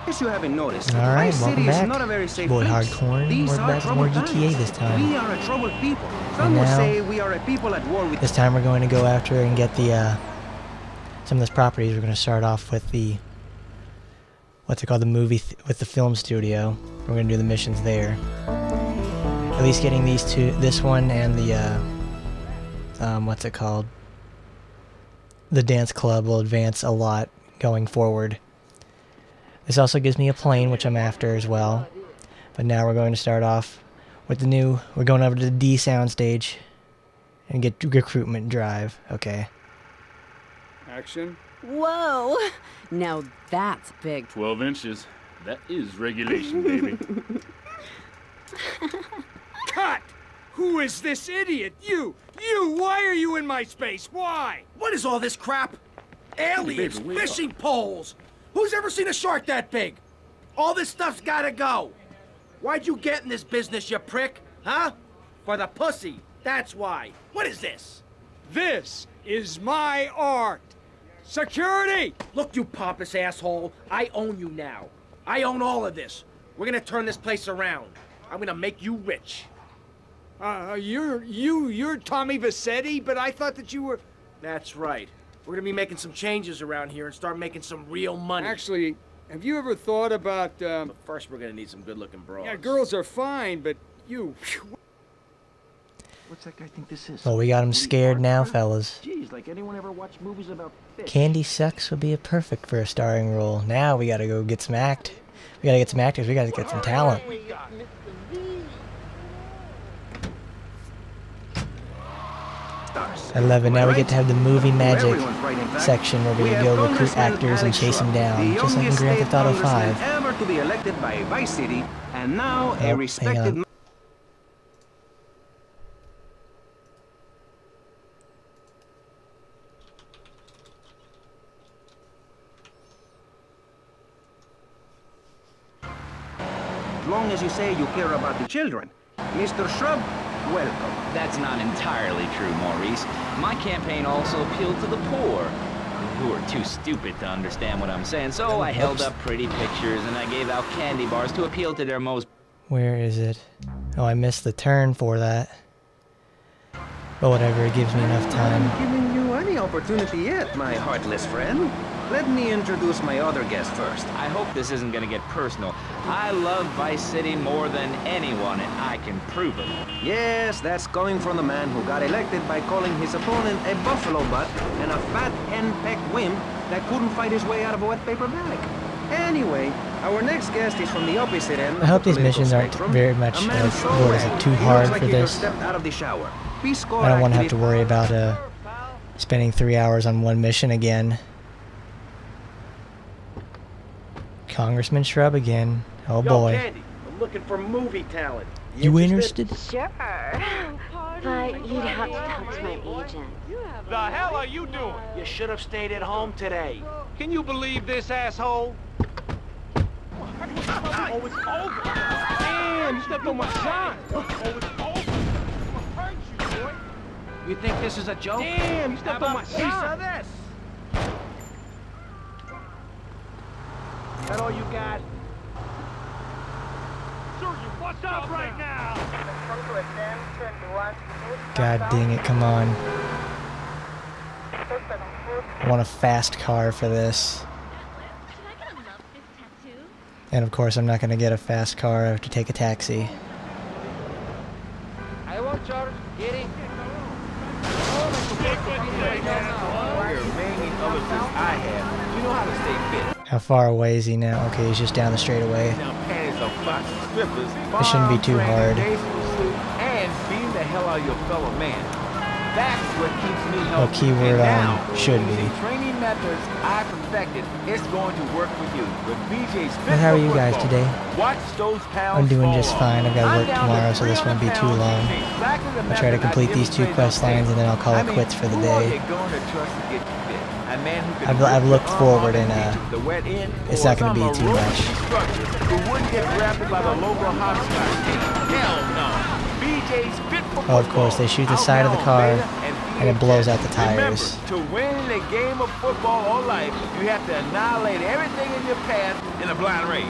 As you haven't noticed, Alright, Vice welcome City is back. not a very safe Boy place. Hardcorn, These we're are back with more troubled GTA times. this time. We are a troubled people. And Some would now- say we are a people at war with... This time we're going to go after and get the, some of those properties. We're going to start off with the, what's it called, the movie, with the film studio. We're going to do the missions there. At least getting these two, this one and the, what's it called? The dance club will advance a lot going forward. This also gives me a plane, which I'm after as well. But now we're going to start off with the new... We're going over to the D soundstage and get recruitment drive. Okay. Action. Whoa! Now that's big. 12 inches. That is regulation, baby. Cut! Who is this idiot? You! Why are you in my space? Why? What is all this crap? Aliens, Baby, wake fishing poles. Who's ever seen a shark that big? All this stuff's gotta go. Why'd you get in this business, you prick? Huh? For the pussy. That's why. What is this? This is my art. Security! Look, you pompous asshole. I own you now. I own all of this. We're gonna turn this place around. I'm gonna make you rich. You're Tommy Vassetti, but I thought that you were... That's right. We're gonna be making some changes around here and start making some real money. Actually, have you ever thought about, But first, we're gonna need some good-looking broads. Yeah, girls are fine, but you... What's that guy think this is? Well, we got him scared now, fellas. Jeez, like anyone ever watched movies about fish? Candy Sex would be a perfect for a starring role. Now we gotta go get some act. We gotta get some actors. We gotta get some talent. 11. Now we get to have the movie magic section where we can go recruit actors and chase them down, just like in Grand Theft Auto 5. Ever to be elected by Vice City, and now a hang respected... on. As long as you say you care about the children. Mr. Shrub, welcome. That's not entirely true, Maurice. My campaign also appealed to the poor, who are too stupid to understand what I'm saying. So I held up pretty pictures and I gave out candy bars to appeal to their most... Where is it? Oh, I missed the turn for that. But whatever, it gives me enough time. I haven't given you any opportunity yet, my heartless friend. Let me introduce my other guest first. I hope this isn't gonna get personal. I love Vice City more than anyone, and I can prove it. Yes, that's coming from the man who got elected by calling his opponent a buffalo butt and a fat henpecked wimp that couldn't fight his way out of a wet paper bag. Anyway, our next guest is from the opposite end. I hope these of the political missions aren't spectrum. very much, A man so what is it, red, too he hard looks like for he just this. stepped out of the shower. Peace Corps I don't want to have activist- to worry about spending 3 hours on one mission again. Congressman Shrub again. Oh boy. Yo, Candy, I'm looking for movie talent. You interested? Sure. But you'd have to talk to my agent. The hell are you doing? You should have stayed at home today. Can you believe this, asshole? Oh, it's over. Damn, you stepped on my shine. Oh, it's over. I'm gonna hurt you, boy. You think this is a joke? Damn, you stepped on my Piece shine. of this. That all you got? Sir, you what's up right now? God dang it, come on. I want a fast car for this. And of course I'm not going to get a fast car, I have to take a taxi. I want Charles. Get it. You know how to stay fit. How far away is he now? Okay, he's just down the straightaway. Now panties are box strippers. This shouldn't be too hard. And beating the hell out of your fellow man. That's what keeps me Oh, healthy. keyword And on now, should with be. the training methods I perfected, it's going to work for you. With BJ's fit Well, how are for you guys football. today? Watch those pounds I'm doing fall just off. fine. I've got to I'm work down tomorrow, so this won't be 300 too pounds, long. exactly the I'll try to method I complete these 2 demonstrated quest on lines and then I'll call I it mean, quits for the who are day. you going to trust to get you fit? A man who can I've rip looked your forward arm and, off the wet end, it's or not gonna be some too aerobic much. instructor who wouldn't get drafted by the local hopscotch team. Hell no. BJ's fit for Oh, of course, they shoot the side of the car. Out now, Beta and and it blows out the tires. Remember, to win a game of football or life, you have to annihilate everything in your path in a blind race.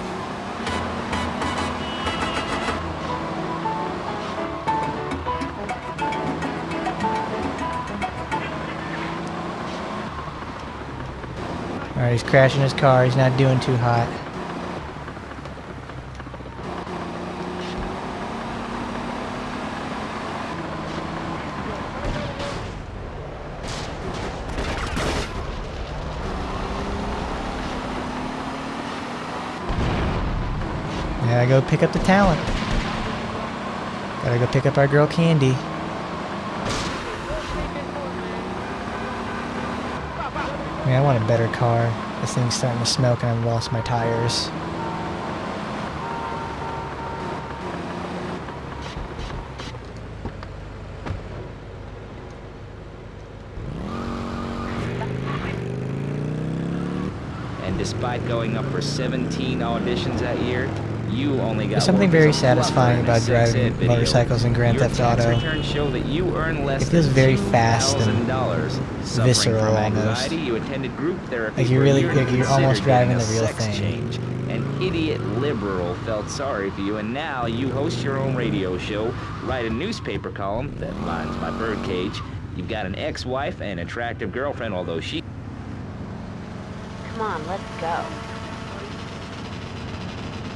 Alright, he's crashing his car. He's not doing too hot. Gotta go pick up the talent. Gotta go pick up our girl Candy. I mean, I want a better car. This thing's starting to smoke and I've lost my tires. And despite going up for 17 auditions that year, you only got There's something very satisfying about driving motorcycles in Grand Theft Auto. Show that you earn less It feels very fast and visceral from almost. anxiety, you attended group therapy Like you're for a really, year like to you're consider almost driving the getting a real sex thing. change. An idiot liberal felt sorry for you, and now you host your own radio show, write a newspaper column that lines my birdcage. You've got an ex-wife and attractive girlfriend, although she... Come on, let's go.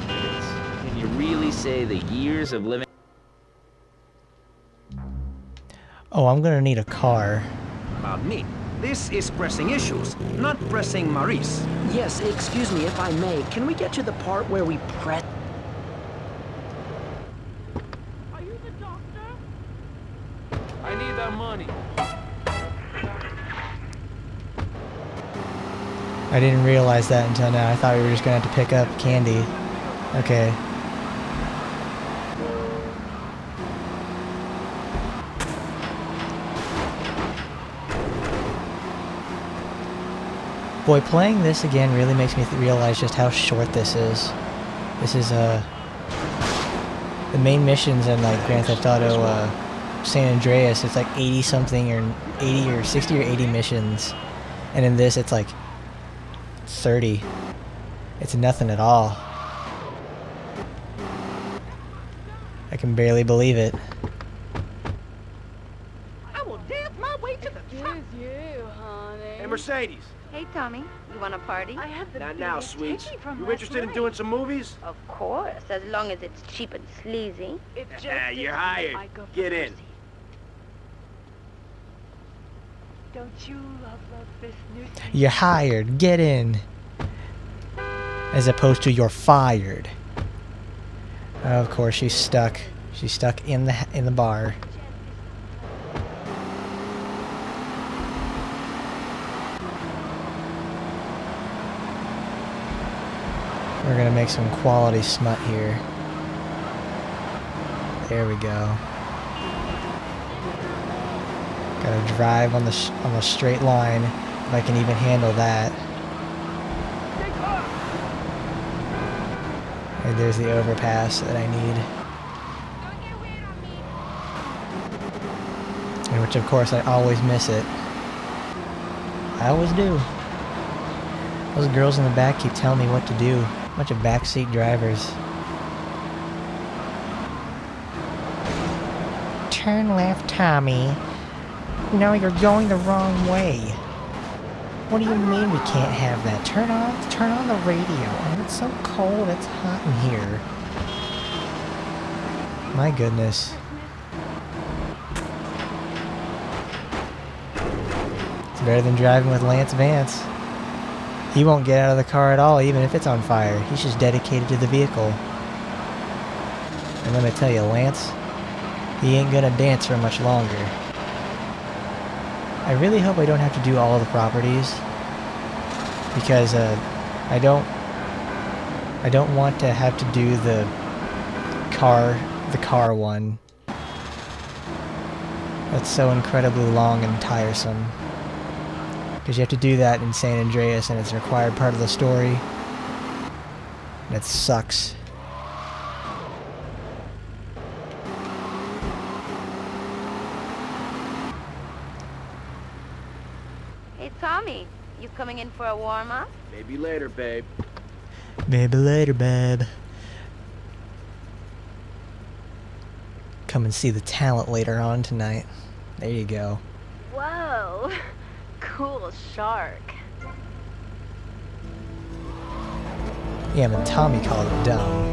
Can you really say the years of living... Oh, I'm gonna need a car. About me. This is pressing issues, not pressing Maurice. Yes, excuse me if I may. Can we get to the part where we press? Are you the doctor? I need that money. I didn't realize that until now. I thought we were just gonna have to pick up Candy. Okay. Boy, playing this again really makes me realize just how short this is. This is, the main missions in, like, Grand Theft Auto, San Andreas, it's like 80-something or 80 or 60 or 80 missions. And in this, it's like 30. It's nothing at all. I can barely believe it. I will dance my way to the top. Excuse you, honey. Hey, Mercedes. Hey, Tommy, you want a party? I have the Not now, biggest sweets. hickey from You last interested in night. doing some movies? Of course, as long as it's cheap and sleazy. It just Yeah, you're isn't hired. my cup of Get in. pussy. Don't you love this new thing? You're hired. Get in. As opposed to you're fired. Oh, of course, she's stuck. She's stuck in the bar. We're gonna make some quality smut here. There we go. Gotta drive on the straight line if I can even handle that. And there's the overpass that I need. And which of course I always miss it. I always do. Those girls in the back keep telling me what to do. Bunch of backseat drivers. Turn left, Tommy. No, you're going the wrong way. What do you mean we can't have that? Turn on the radio. Oh, it's so cold, it's hot in here. My goodness. It's better than driving with Lance Vance. He won't get out of the car at all, even if it's on fire. He's just dedicated to the vehicle. And let me tell you, Lance, he ain't gonna dance for much longer. I really hope I don't have to do all the properties, because I don't want to have to do the car one. That's so incredibly long and tiresome. Because you have to do that in San Andreas, and it's a required part of the story. And it sucks. coming in for a warm-up? Maybe later, babe. Maybe later, babe. Come and see the talent later on tonight. There you go. Whoa. Cool shark. Yeah, but Tommy called it dumb.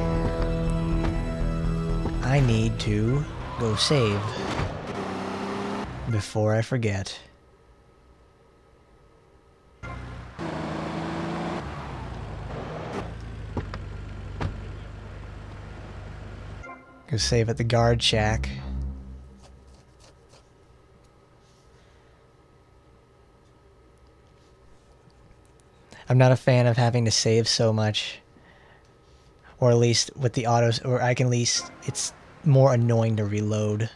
I need to go save before I forget. Go save at the guard shack. I'm not a fan of having to save so much. Or at least with the autos, or I can at least, it's more annoying to reload.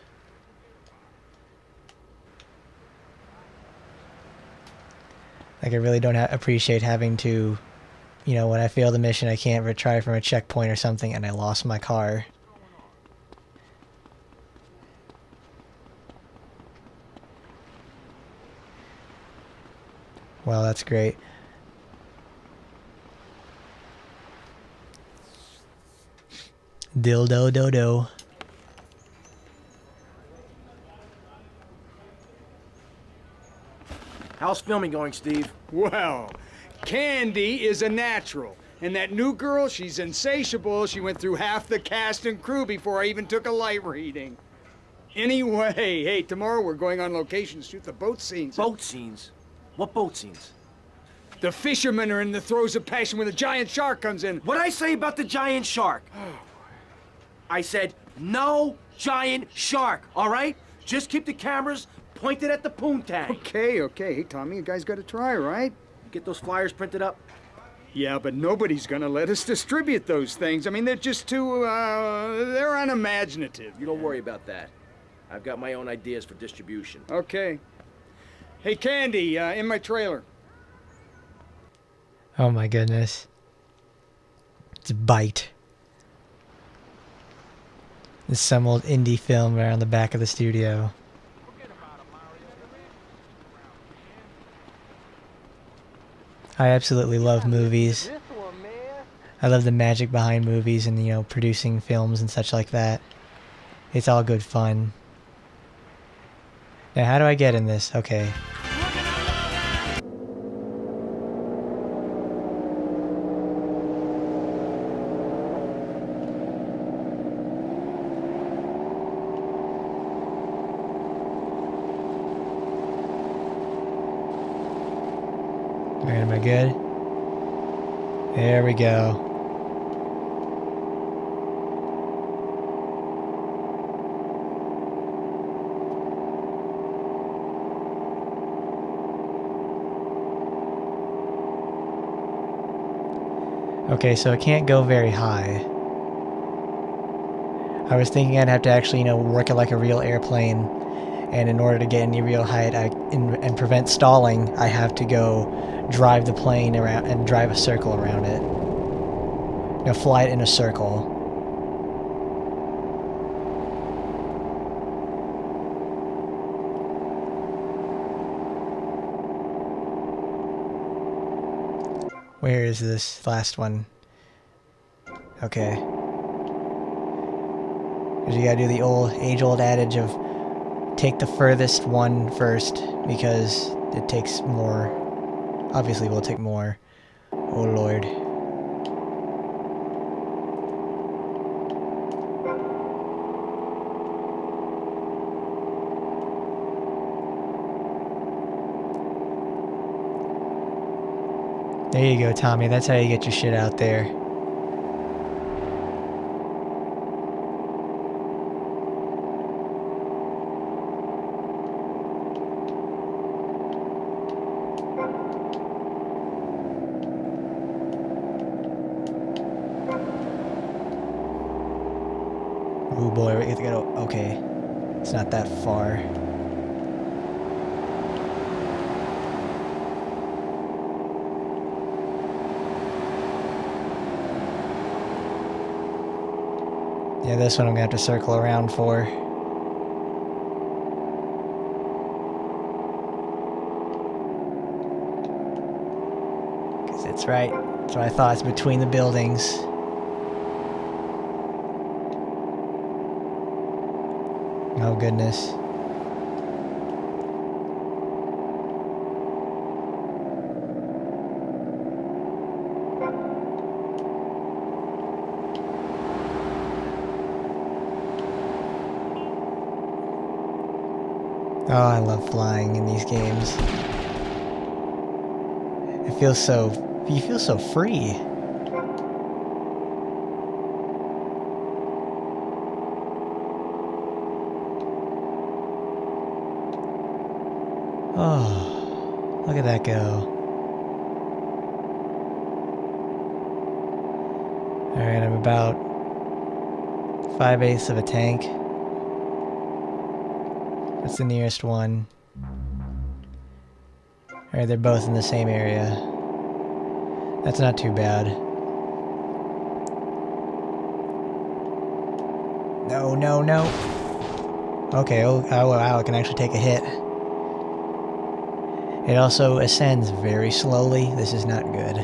Like, I really don't appreciate having to, you know, when I fail the mission, I can't retry from a checkpoint or something, and I lost my car. Well, that's great. Dildo dodo. How's filming going, Steve? Well, Candy is a natural. And that new girl, she's insatiable. She went through half the cast and crew before I even took a light reading. Anyway, hey, tomorrow we're going on location to shoot the boat scenes. Boat scenes? What boat scenes? The fishermen are in the throes of passion when the giant shark comes in. What'd I say about the giant shark? I said, no giant shark, all right? Just keep the cameras pointed at the poontang. Okay. Hey, Tommy, you guys gotta try, right? Get those flyers printed up? Yeah, but nobody's gonna let us distribute those things. I mean, they're just too, they're unimaginative. You don't worry about that. I've got my own ideas for distribution. Okay. Hey, Candy, in my trailer. Oh my goodness. It's Bite. There's some old indie film around the back of the studio. I absolutely love movies. I love the magic behind movies and, you know, producing films and such like that. It's all good fun. Now, how do I get in this? Okay. Alright, am I good? There we go. Okay, so it can't go very high. I was thinking I'd have to actually, you know, work it like a real airplane, and in order to get any real height and prevent stalling, I have to go drive the plane around and drive a circle around it. You know, fly it in a circle. Where is this last one? Okay. Because you gotta do the age-old adage of take the furthest one first, because it takes more. Obviously, will take more. Oh Lord. There you go, Tommy. That's how you get your shit out there. Oh boy, we have to go. Okay. It's not that far. Yeah, this one I'm gonna have to circle around for. That's right. That's what I thought. It's between the buildings. Oh, goodness. Oh, I love flying in these games. It feels so... You feel so free. Oh, look at that go. Alright, I'm about 5/8 of a tank. That's the nearest one. Alright, they're both in the same area. That's not too bad. No, no, no. Okay, oh wow, I can actually take a hit. It also ascends very slowly. This is not good.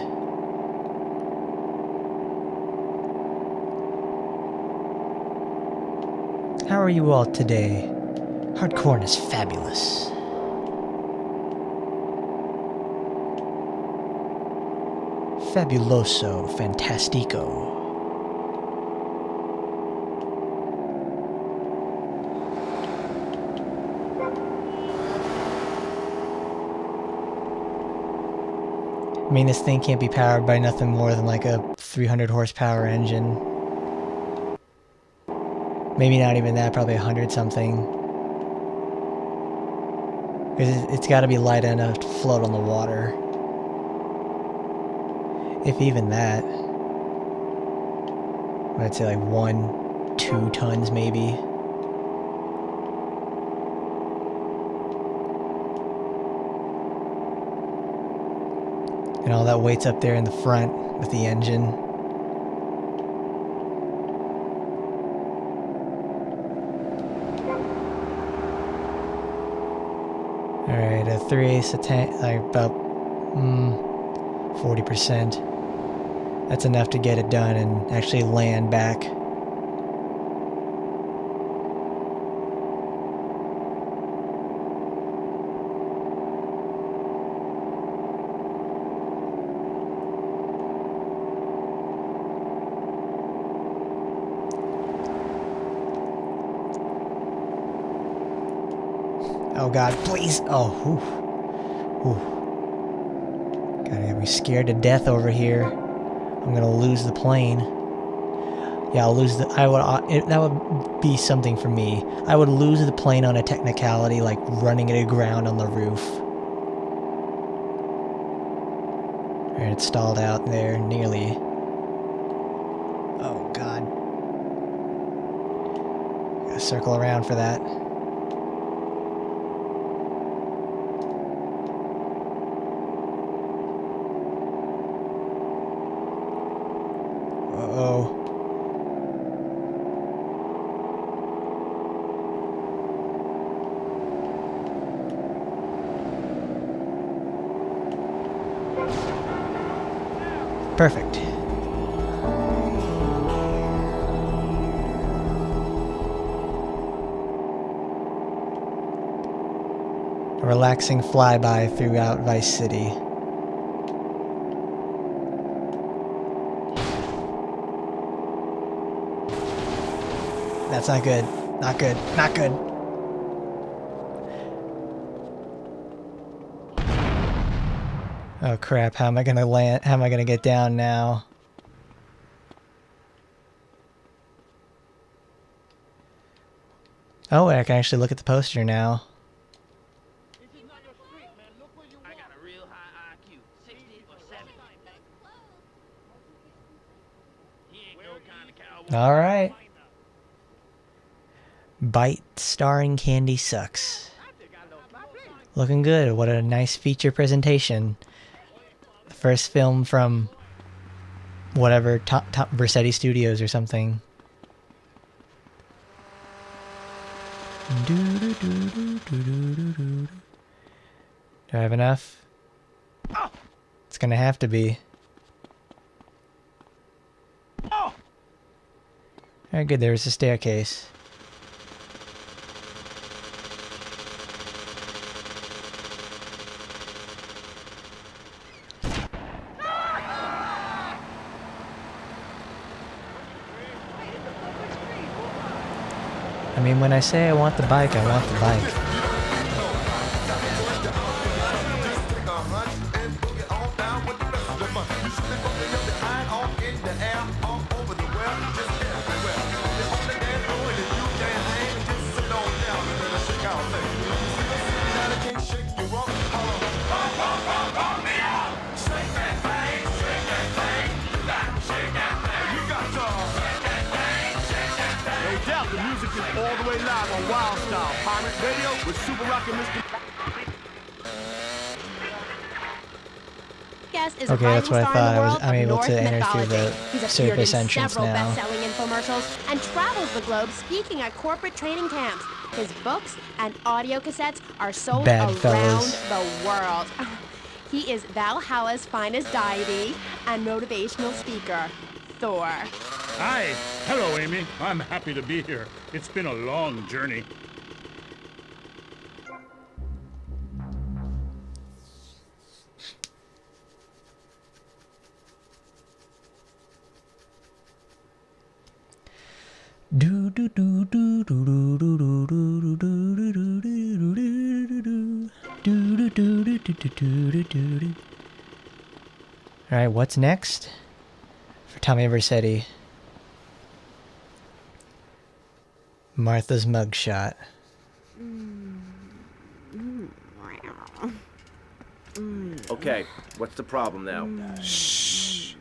How are you all today? Hardcore is fabulous. Fabuloso, fantastico. I mean, this thing can't be powered by nothing more than like a 300 horsepower engine. Maybe not even that, probably 100 something. Because it's got to be light enough to float on the water. If even that. I'd say like 1-2 tons maybe. And all that weight's up there in the front with the engine. Alright, a 3/8 of tank, like about 40%. That's enough to get it done and actually land back. Oh god, please! Oh, whew. Whew. God, I got me scared to death over here. I'm gonna lose the plane. Yeah, I'll lose the... that would be something for me. I would lose the plane on a technicality, like running it aground on the roof. Alright, it's stalled out there, nearly. Oh god. Gotta circle around for that. Uh-oh. Perfect. A relaxing flyby throughout Vice City. That's not good. Not good. Not good. Oh crap, how am I gonna land? How am I gonna get down now? Oh, I can actually look at the poster now. I got a real high IQ, 60 or 70. He ain't no kind of cowboy. Alright. Bite starring Candy Sucks. Looking good. What a nice feature presentation. The first film from whatever, top Versetti Studios or something. Do I have enough? It's gonna have to be. Alright, good. There's the staircase. I mean, when I say I want the bike, I want the bike. The music is all the way live on Wild Style Pirate Radio with Super Rocket Mr. Okay, that's what I thought. I'm able to enter through the surface entrance several now. best-selling infomercials and travels the globe speaking at corporate training camps. His books and audio cassettes are sold around the world. He is Valhalla's finest deity and motivational speaker, Thor. Hi. Hello, Amy. I'm happy to be here. It's been a long journey. Alright, what's next? For Tommy Vercetti. Martha's mugshot. Okay, what's the problem now? Shh.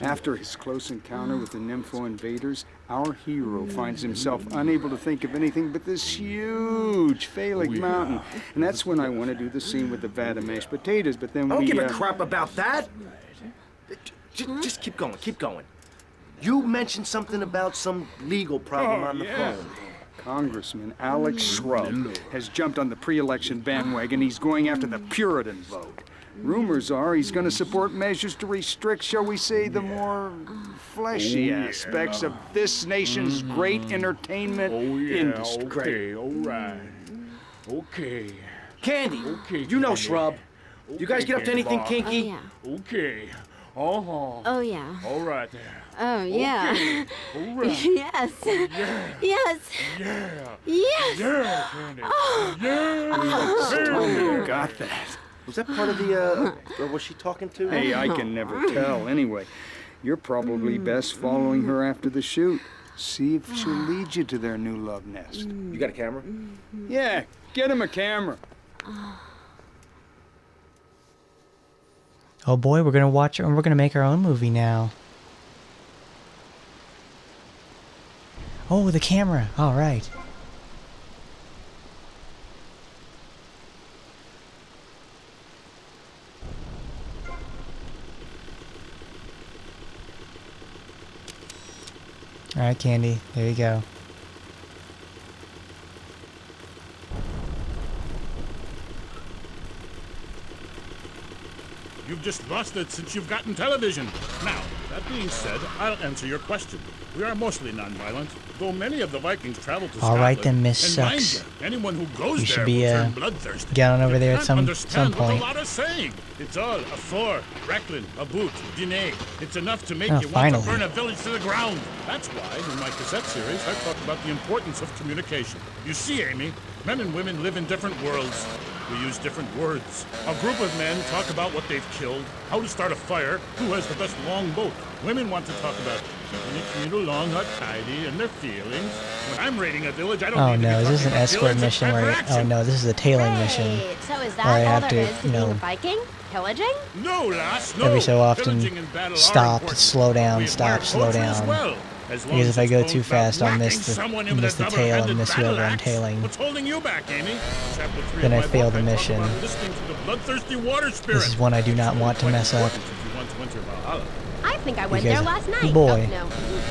After his close encounter with the Nympho invaders, our hero finds himself unable to think of anything but this huge phallic mountain. And that's when I want to do the scene with the vat of mashed potatoes, but then I don't give a crap about that. Just keep going, keep going. You mentioned something about some legal problem on the phone. Congressman Alex Shrub has jumped on the pre-election bandwagon. He's going after the Puritan vote. Rumors are he's going to support measures to restrict, shall we say, the more fleshy aspects of this nation's great entertainment industry. Okay, all right. Okay. Candy, you know Shrub. You guys get up to anything kinky? Okay. Oh yeah. All right there. Oh yeah. Okay. All right. Yes. Yes. Yeah. Yes. Yeah, Candy. Oh. Yeah. You got that. Was that part of the, was she talking to? Hey, I can never tell. Anyway, you're probably best following her after the shoot. See if she'll lead you to their new love nest. You got a camera? Yeah, get him a camera. Oh boy, we're gonna watch it and we're gonna make our own movie now. Oh, the camera. All right. All right, Candy. There you go. You've just lost it since you've gotten television. Now, that being said, I'll answer your question. We are mostly non-violent, though many of the Vikings travel to Scotland. All right then, Miss And mind Sucks. you, anyone who goes You should there be will turn bloodthirsty. get on over You there at can't some understand point. what a lot is saying. It's all a Thor, Recklin, a boot, Dine. It's enough to make Oh, you finally. want to burn a village to the ground. That's why, in my cassette series, I talk about the importance of communication. You see, Amy, men and women live in different worlds. We use different words. A group of men talk about what they've killed, how to start a fire, who has the best long boat. Women want to talk about keeping the community along or tidy and their feelings. When I'm raiding a village, I don't Oh need to no, be is this an talking about escort feelings, mission it's where? time for Oh action. no, this is a tailing mission. Great. So is Where I that all have there to, is to you being know, a Viking? Pillaging? No, lass, no. Every so often, Pillaging and battle are stop, important. slow down, We stop, admire slow poetry as down. well, as long Because as if I it's go poems too about fast, I'll whacking miss someone the in with a tail and double-handed miss whoever I'm battle axe. tailing. What's holding you back, Amy? Chapter 3 Then of I my fail book, the I talk mission. about listening to the bloodthirsty water spirit. This is one I do not want to mess up. If you want to enter Valhalla. I think I went You there guys- last night. boy. Oh, no,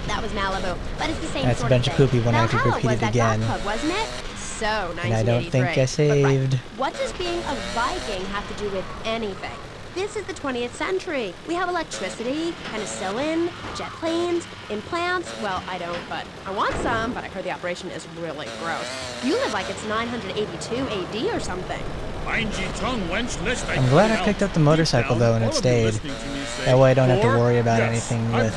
that was Malibu. But it's the same That's a sort bunch of of thing. poopy when I have to Valhalla repeat was it that again. goth club, wasn't it? So, 1983. And I don't think I But right, saved. what does being a Viking have to do with anything? This is the 20th century. We have electricity, penicillin, jet planes, implants. Well, I don't, but I want some, but I heard the operation is really gross. You live like it's 982 AD or something. Mind ye tongue, wench, lest I'm glad I picked up the motorcycle though and it stayed. That way I don't have to worry about anything with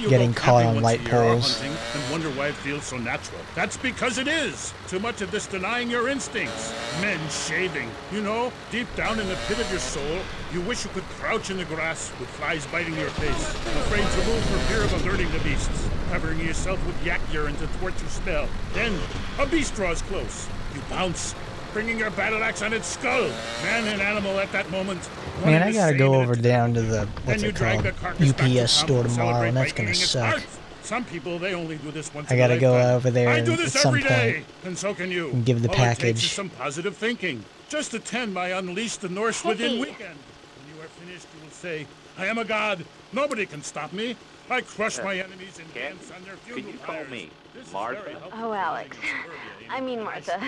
getting caught on light poles. And wonder why it feels so natural. That's because it is. Too much of this denying your instincts. Men shaving. You know, deep down in the pit of your soul, you wish you could crouch in the grass with flies biting your face, afraid to move for fear of alerting the beasts, covering yourself with yak urine to thwart your spell. Then a beast draws close. You bounce, bringing your battle axe on its skull. Man and animal at that moment. Man, I gotta go over down to the, what's it called, UPS store tomorrow, and that's gonna suck. Some people, they only do this once I gotta go over there I do this at some every day, point and so can you. and give the All it takes package. is some positive thinking. Just attend my Unleash the Norse Within weekend. When you are finished, you will say, I am a god. Nobody can stop me. I crush my enemies and dance on their funeral Could you call pyres. me This is Martha? very helpful Oh, for Alex. men in suburbia, I mean, even Martha.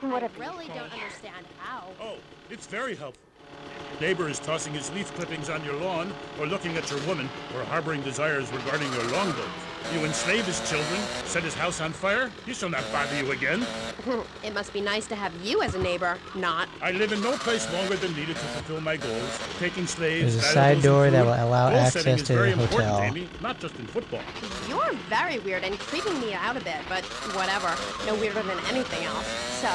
I Whatever really you say. don't understand how. Oh, it's very helpful. Neighbor is tossing his leaf clippings on your lawn, or looking at your woman, or harboring desires regarding your longboat. You enslave his children, set his house on fire, he shall not bother you again. It must be nice to have you as a neighbor, not. I live in no place longer than needed to fulfill my goals. Taking slaves, There's a side valuables, door and that food. will allow Goal access setting is to the very important, hotel. Amy, not just in football. You're very weird and creeping me out a bit, but whatever. No weirder than anything else. So,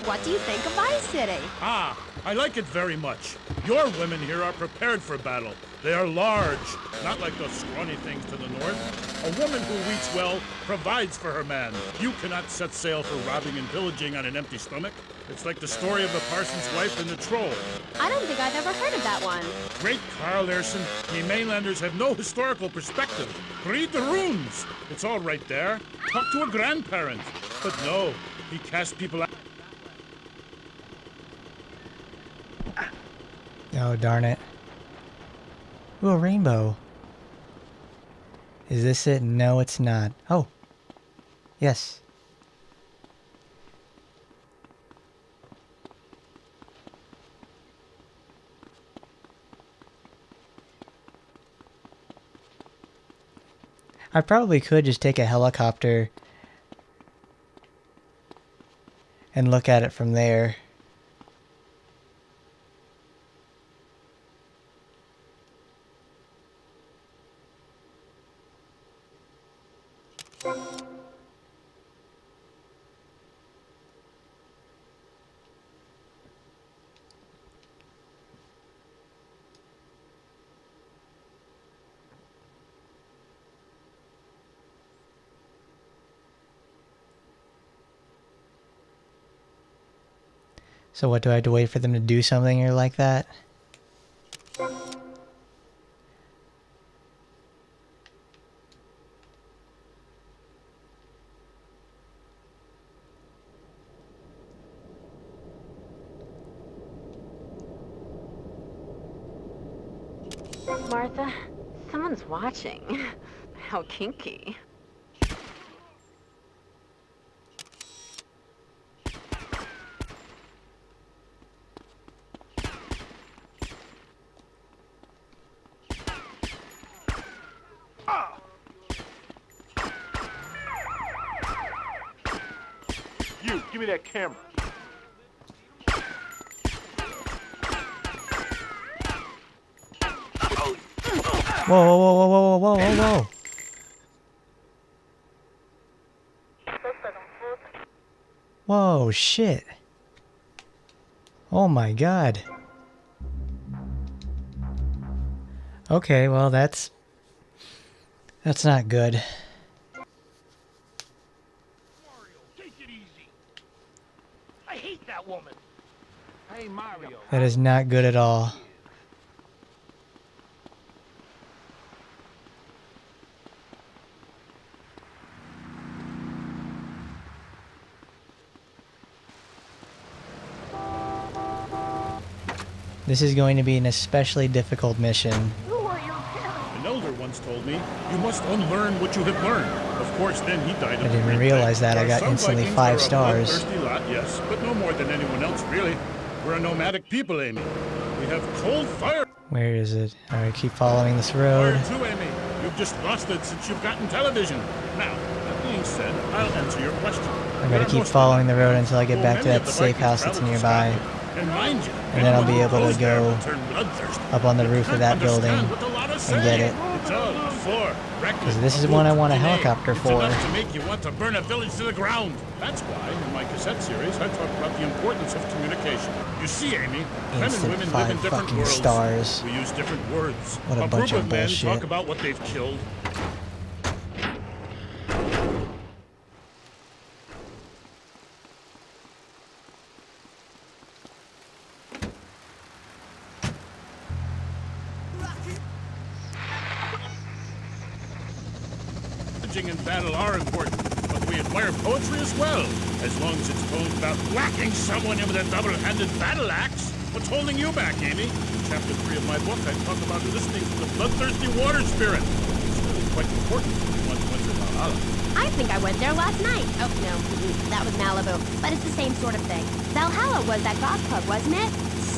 what do you think of Vice City? Ah, I like it very much. Your women here are prepared for battle. They are large, not like those scrawny things to the north. A woman who eats well provides for her man. You cannot set sail for robbing and pillaging on an empty stomach. It's like the story of the parson's wife and the troll. I don't think I've ever heard of that one. Great Carl Erson, me mainlanders have no historical perspective. Read the runes. It's all right there. Talk to a grandparent. But no, he cast people out. Oh, darn it. Ooh, a rainbow. Is this it? No, it's not. Oh. Yes. I probably could just take a helicopter and look at it from there. So what, do I have to wait for them to do something or like that? Martha, someone's watching. How kinky. You, give me that camera. Whoa, whoa, whoa, whoa, whoa, whoa, whoa, whoa. Whoa, shit. Oh my god. Okay, well that's not good. Take it easy. I hate that woman. Hey, Mario. That is not good at all. This is going to be an especially difficult mission. An elder once told me, you must unlearn what you have learned. Of course, then he died. I didn't realize that. I got instantly 5 stars. Thirsty lot, yes, but no more than anyone else, really. We're a nomadic people, Amy. We have cold fire. Where is it? Alright, keep following this road. Fire too, Amy. You've just lost it since you've gotten television. Now, that being said, I'll answer your question. I gotta keep following the road until I get back to that safe house that's nearby. And then I'll be able to go up on the roof of that building and get it. Because this is one I want a helicopter for. Enough to make you want to burn a village to the ground. That's why, in my cassette series, I talk about the importance of communication. You see, Amy, men and women live in different worlds. Stars. We use different words. What a bunch group of of men bullshit. talk about what they've killed. And battle are important, but we admire poetry as well, as long as it's poems about whacking someone in with a double-handed battle axe. What's holding you back, Amy? In Chapter 3 of my book, I talk about listening to the bloodthirsty water spirit. It's really quite important if you want to enter Valhalla. I think I went there last night. Oh, no, that was Malibu, but it's the same sort of thing. Valhalla was that goth club, wasn't it?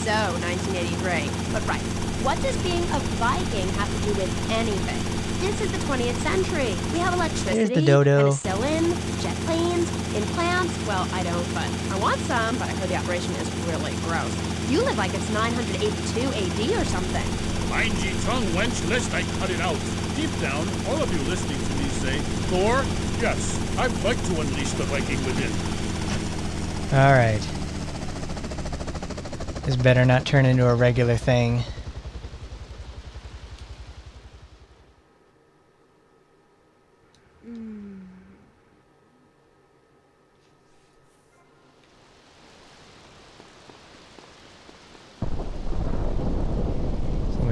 So, 1983. But right, what does being a Viking have to do with anything? This is the 20th century. We have electricity, the dodo. penicillin, jet planes, implants. Well, I don't, but I want some, but I heard the operation is really gross. You live like it's 982 AD or something. Mind ye tongue, wench, lest I cut it out. Deep down, all of you listening to me say, Thor, yes, I'd like to unleash the Viking within. Alright. This better not turn into a regular thing.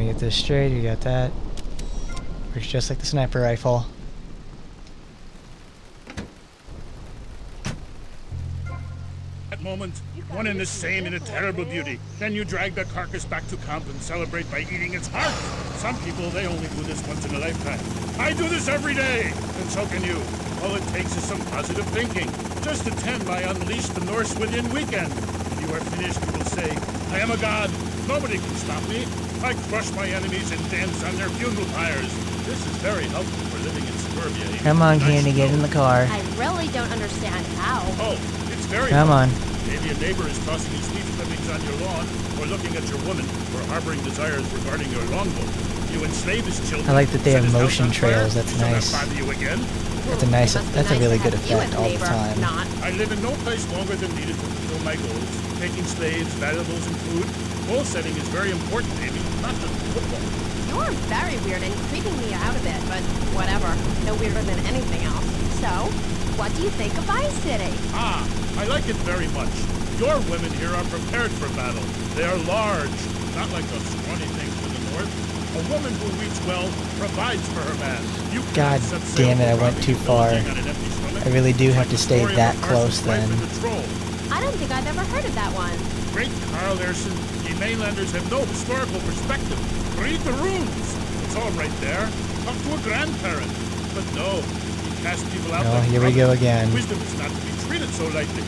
Get this straight, you got that. Works just like the sniper rifle. That moment, one and the same in a terrible beauty. Then you drag the carcass back to camp and celebrate by eating its heart. Some people, they only do this once in a lifetime. I do this every day, and so can you. All it takes is some positive thinking. Just attend my Unleash the Norse Within weekend. When you are finished, you will say, I am a god. Nobody can stop me. I crush my enemies and dance on their funeral pyres. This is very helpful for living in suburbia. Come on, Candy, get in the car. I really don't understand how. Oh, it's very Come on. Maybe a neighbor is tossing his leaf clippings on your lawn, or looking at your woman, or harboring desires regarding your longboat. You enslave his children. I like that they have motion trails. That's nice. That's a really good effect all the time. I live in no place longer than needed to fulfill my goals. Taking slaves, valuables, and food. Goal setting is very important, Amy. Not just football. You're very weird and creeping me out a bit, but whatever. No weirder than anything else. So, what do you think of Vice City? Ah, I like it very much. Your women here are prepared for battle. They are large, not like those scrawny things to the north. A woman who reads well provides for her man. You God damn it, I went too far. I really do have to stay that close then. I don't think I've ever heard of that one. Great Carl Erson, the mainlanders have no historical perspective. Read the runes. It's all right there. Talk to a grandparent. But no, he cast people out. Oh, like here we go again. Wisdom is not to be treated so lightly.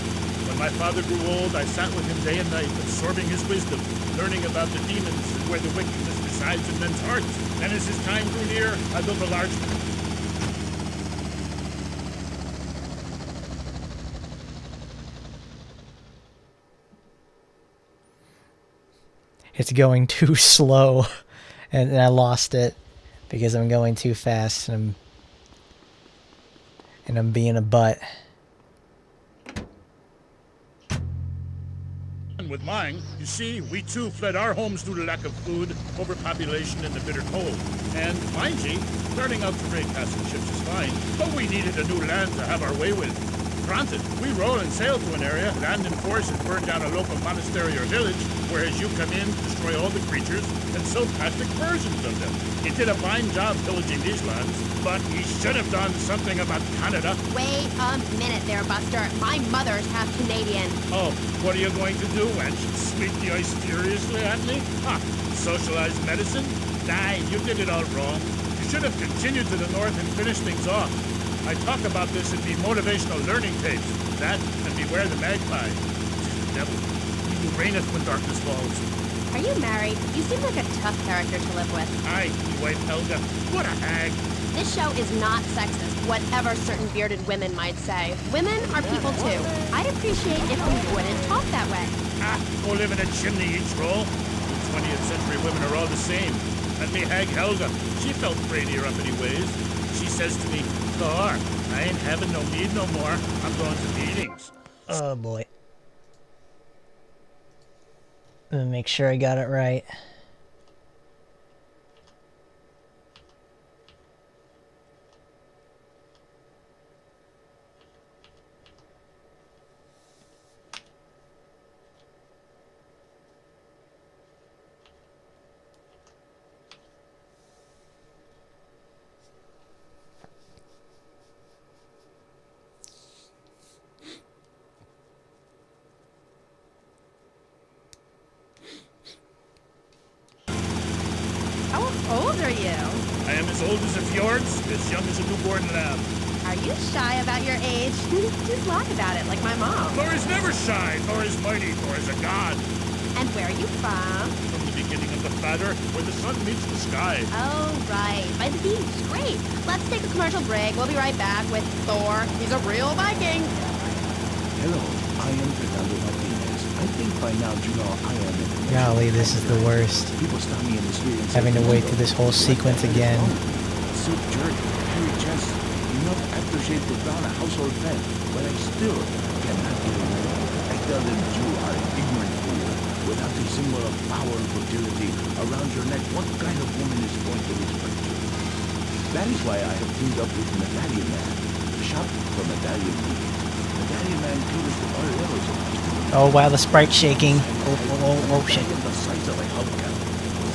When my father grew old, I sat with him day and night, absorbing his wisdom, learning about the demons and where the wickedness resides in men's hearts. And as his time grew near, I built a large... It's going too slow, and I lost it because I'm going too fast, and I'm being a butt. With mine, you see, we too fled our homes due to lack of food, overpopulation, and the bitter cold. And, mind ye, starting out to raid passing ships is fine, but we needed a new land to have our way with. Granted, we roll and sail to an area, land in force, and burn down a local monastery or village, whereas you come in, destroy all the creatures, and sell plastic versions of them. He did a fine job pillaging these lands, but he should have done something about Canada. Wait a minute there, Buster. My mother's half Canadian. Oh, what are you going to do, wench? Sweep the ice furiously at me? Ha! Socialized medicine? Nah, you did it all wrong. You should have continued to the north and finished things off. I talk about this in the motivational learning tapes. That and Beware the Magpie. The devil. He who reigneth when darkness falls. Are you married? You seem like a tough character to live with. Aye, me wife Helga. What a hag. This show is not sexist, whatever certain bearded women might say. Women are people too. I'd appreciate if we wouldn't talk that way. Ah, go live in a chimney, you troll. The 20th century women are all the same. And me hag Helga, she felt brainier up any ways. She says to me, Thor, I ain't having no mead no more. I'm going to meetings. Oh boy. Let me make sure I got it right. How old are you? I am as old as a fjords, as young as a newborn lamb. Are you shy about your age? Just laugh about it like my mom. Thor is never shy. Thor is mighty. Thor is a god. And where are you from? From the beginning of the Father, where the sun meets the sky. Oh, right. By the beach. Great. Let's take a commercial break. We'll be right back with Thor. He's a real Viking. Hello, I am Fernando Martinez. I think by now you know I am in the Golly, this is the worst. People stop me in the street and Having say, to wait through this whole sequence again. Suit jerk, hairy chest, enough aftershave to drown a household pet, but I still cannot get away. I tell them you are an ignorant fool. Without the symbol of power and fertility around your neck, what kind of woman is going to respect you? That is why I have teamed up with Medallion Man. Shop for Medallion Meat. Medallion Man caters to all levels of customers. Oh wow, the sprite's shaking. Oh shit. The size of a hubcap.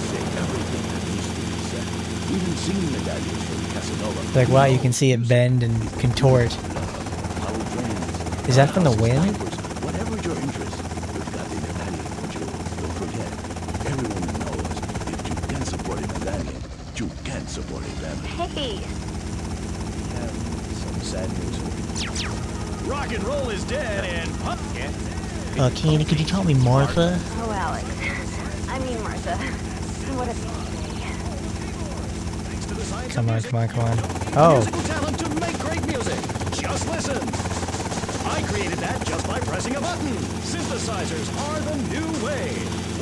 Say everything that needs to be said. Even singing medallions for the Casanova. Like wow, you can see it bend and contort. Is that from the wind? Whatever your interest, we've got the medallion for you. Don't forget, every woman knows if you can support a medallion, you can support a family. Hey. We have some sad news for you. Rock and roll is dead and punk it. Candy, could you call me Martha? Oh, Alex. I mean, Martha. What a Come on, come on, come on. Oh. Musical talent to make great music. Just listen. I created that just by pressing a button. Synthesizers are the new way.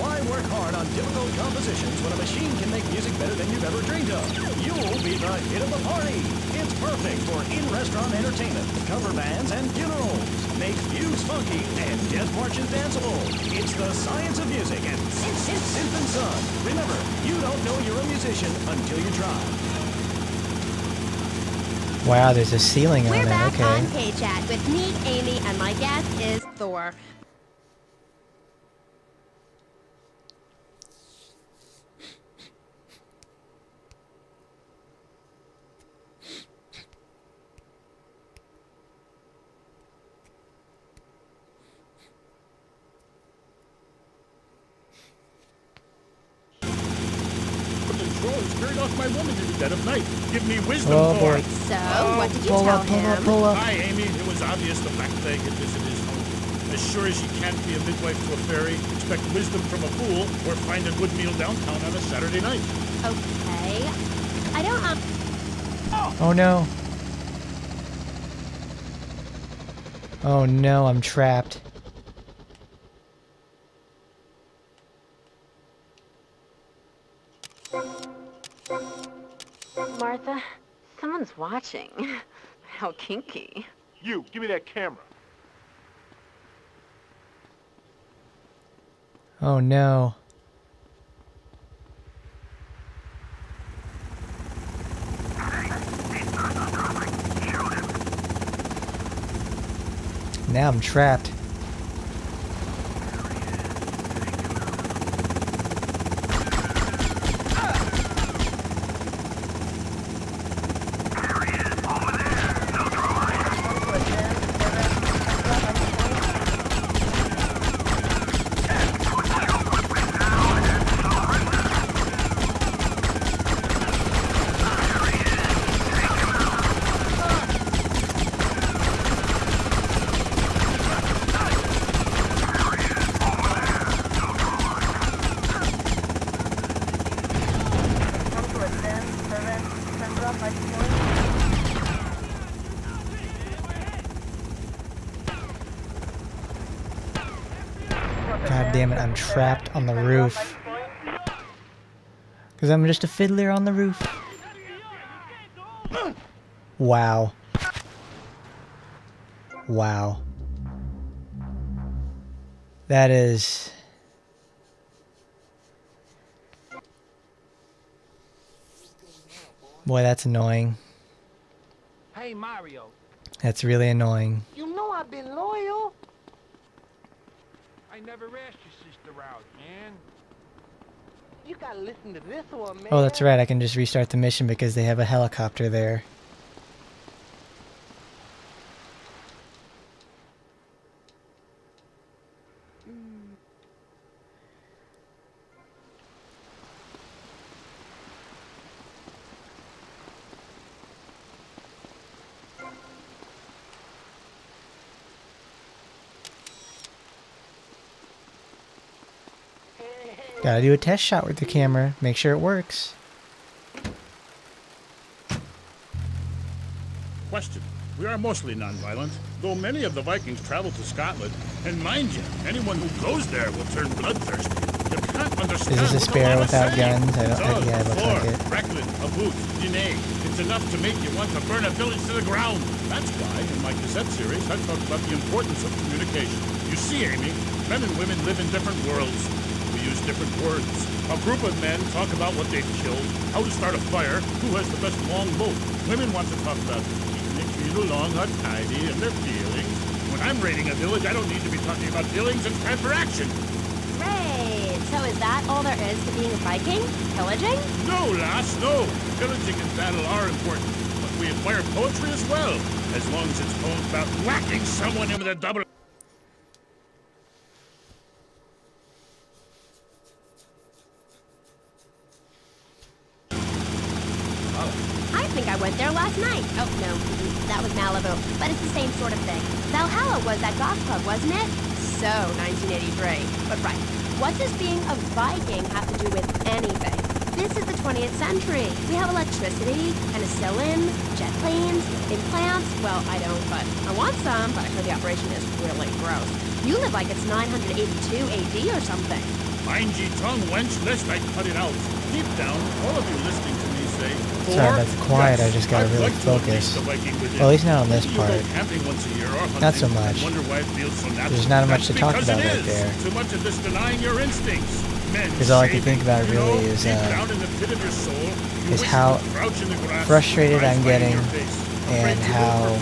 Why work hard on difficult compositions when a machine can make music better than you've ever dreamed of? You'll be the hit of the party. It's perfect for in-restaurant entertainment, cover bands, and funerals. Makes views funky and death marches danceable. It's the science of music and Synth and Son. Remember, you don't know you're a musician until you try. Wow, there's a ceiling on We're it. back Okay. on K-Chat with me, Amy, and my guest is Thor. Carried off my woman in the dead of night. Give me wisdom, Oh Thor. boy. So, what did you Pull tell up, pull up, him? pull up. Hi, Amy. It was obvious the black plague had visited his home. As sure as you can't be a midwife to a fairy, expect wisdom from a fool, or find a good meal downtown on a Saturday night. Okay. I don't, Oh no. Oh no, I'm trapped. Martha, someone's watching. How kinky. You, give me that camera. Oh no. Now I'm trapped. God damn it, I'm trapped on the roof. Because I'm just a fiddler on the roof. Wow. Wow. That is... Boy, that's annoying. Hey, Mario. That's really annoying. You know I've been loyal. I never asked your sister out, man. You gotta listen to this one, man. Oh, that's right, I can just restart the mission because they have a helicopter there. Gotta do a test shot with the camera, make sure it works. Question. We are mostly non-violent, though many of the Vikings travel to Scotland. And mind you, anyone who goes there will turn bloodthirsty. You can't understand. Is this a sparrow without guns? I don't. Yeah, it looks like it. Recklin, a boot, Dine. It's enough to make you want to burn a village to the ground. That's why, in my cassette series, I talked about the importance of communication. You see, Amy, men and women live in different worlds. We use different words. A group of men talk about what they've killed, how to start a fire, who has the best long boat. Women want to talk about keeping their feet along or tidy and their feelings. When I'm raiding a village, I don't need to be talking about feelings. It's time for action. Great! So is that all there is to being a Viking? Pillaging? No, lass, no. Pillaging and battle are important, but we acquire poetry as well, as long as it's poems about whacking someone in with a double... I think I went there last night. Oh, no, that was Malibu. But it's the same sort of thing. Valhalla was that goth club, wasn't it? So, 1983. But right, what does being a Viking have to do with anything? This is the 20th century. We have electricity, penicillin, jet planes, implants. Well, I don't, but I want some, but I heard the operation is really gross. You live like it's 982 AD or something. Mind ye tongue, wench, lest I cut it out. Deep down, all of you listening to me say... Sorry, that's quiet, I just gotta really focus. Well, at least not on this part. Not so much. There's not much to talk about right there. Too much of this denying your instincts. Because all I can think about really is how frustrated I'm getting and how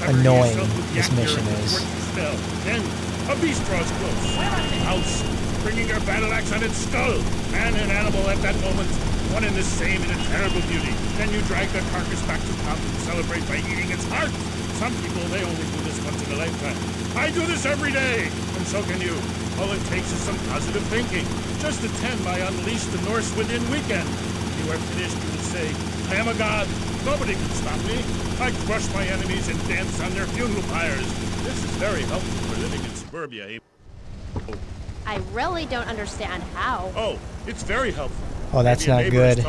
annoying this mission is. Then a beast draws close. House, bringing her battle axe on its skull. Man and animal at that moment, one and the same in a terrible beauty. Then you drag their carcass back to camp and celebrate by eating its heart. Some people, they only do this once in a lifetime. I do this every day, and so can you. All it takes is some positive thinking. Just attend my Unleash the Norse Within weekend. When you are finished, you will say, I am a god. Nobody can stop me. I crush my enemies and dance on their funeral pyres. This is very helpful for living in suburbia. I really don't understand how. Oh, it's very helpful. Oh, that's not good.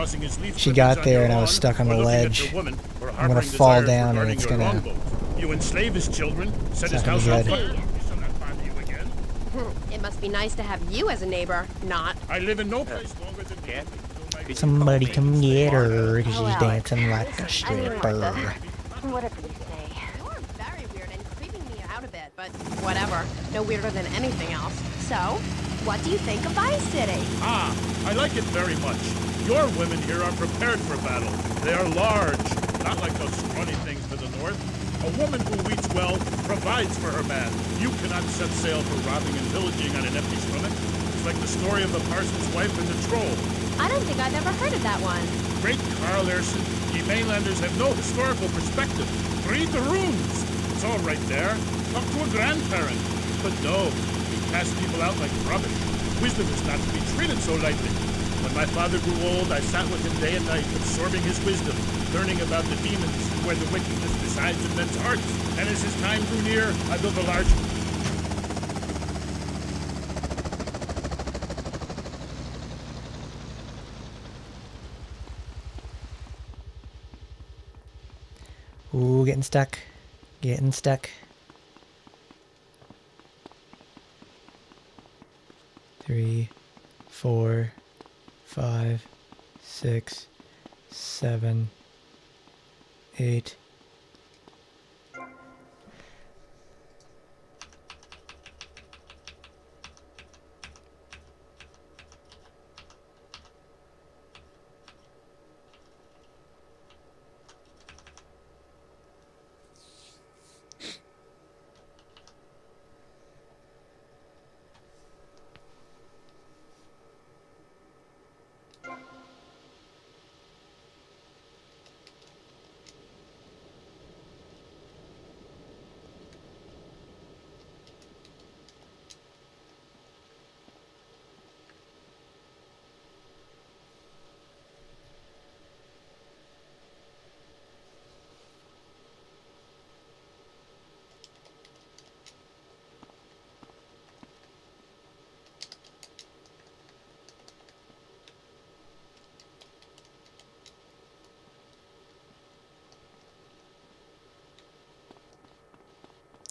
She got there and I was stuck on the ledge. I'm gonna fall down and it's gonna... You enslave his children, set his house on fire. It must be nice to have you as a neighbor, not. I live in no place longer than Somebody come get her, because she's dancing like a stripper. Whatever you say. You're very weird and creeping me out a bit, but whatever. No weirder than anything else. So, what do you think of Vice City? Ah, I like it very much. Your women here are prepared for battle. They are large, not like those scrawny things to the north. A woman who eats well provides for her man. You cannot set sail for robbing and pillaging on an empty stomach. It's like the story of the parson's wife and the troll. I don't think I've ever heard of that one. Great Carl Erson, ye mainlanders have no historical perspective. Read the runes. It's all right there. Talk to a grandparent. But no, he cast people out like rubbish. Wisdom is not to be treated so lightly. When my father grew old, I sat with him day and night, absorbing his wisdom, learning about the demons and where the wickedness resides in men's hearts. And as his time drew near, I built a large... Ooh, getting stuck. Getting stuck. 3, 4, 5, 6, 7, 8.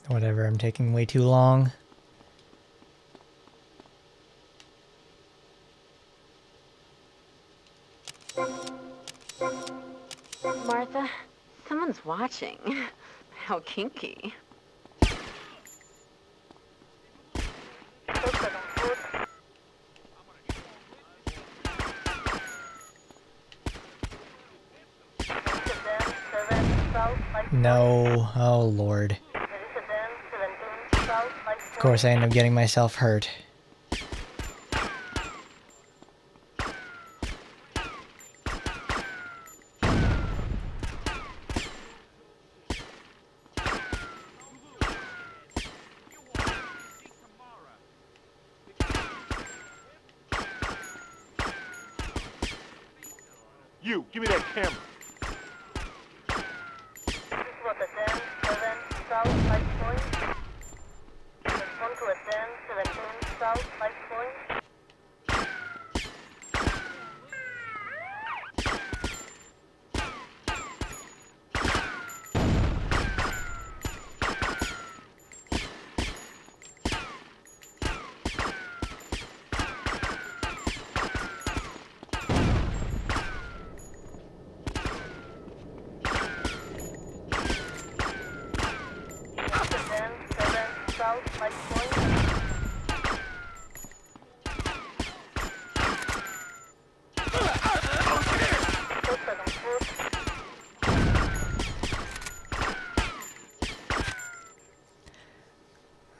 Whatever, I'm taking way too long. Martha, someone's watching. How kinky. No, oh Lord. Of course I end up getting myself hurt. You, give me that camera.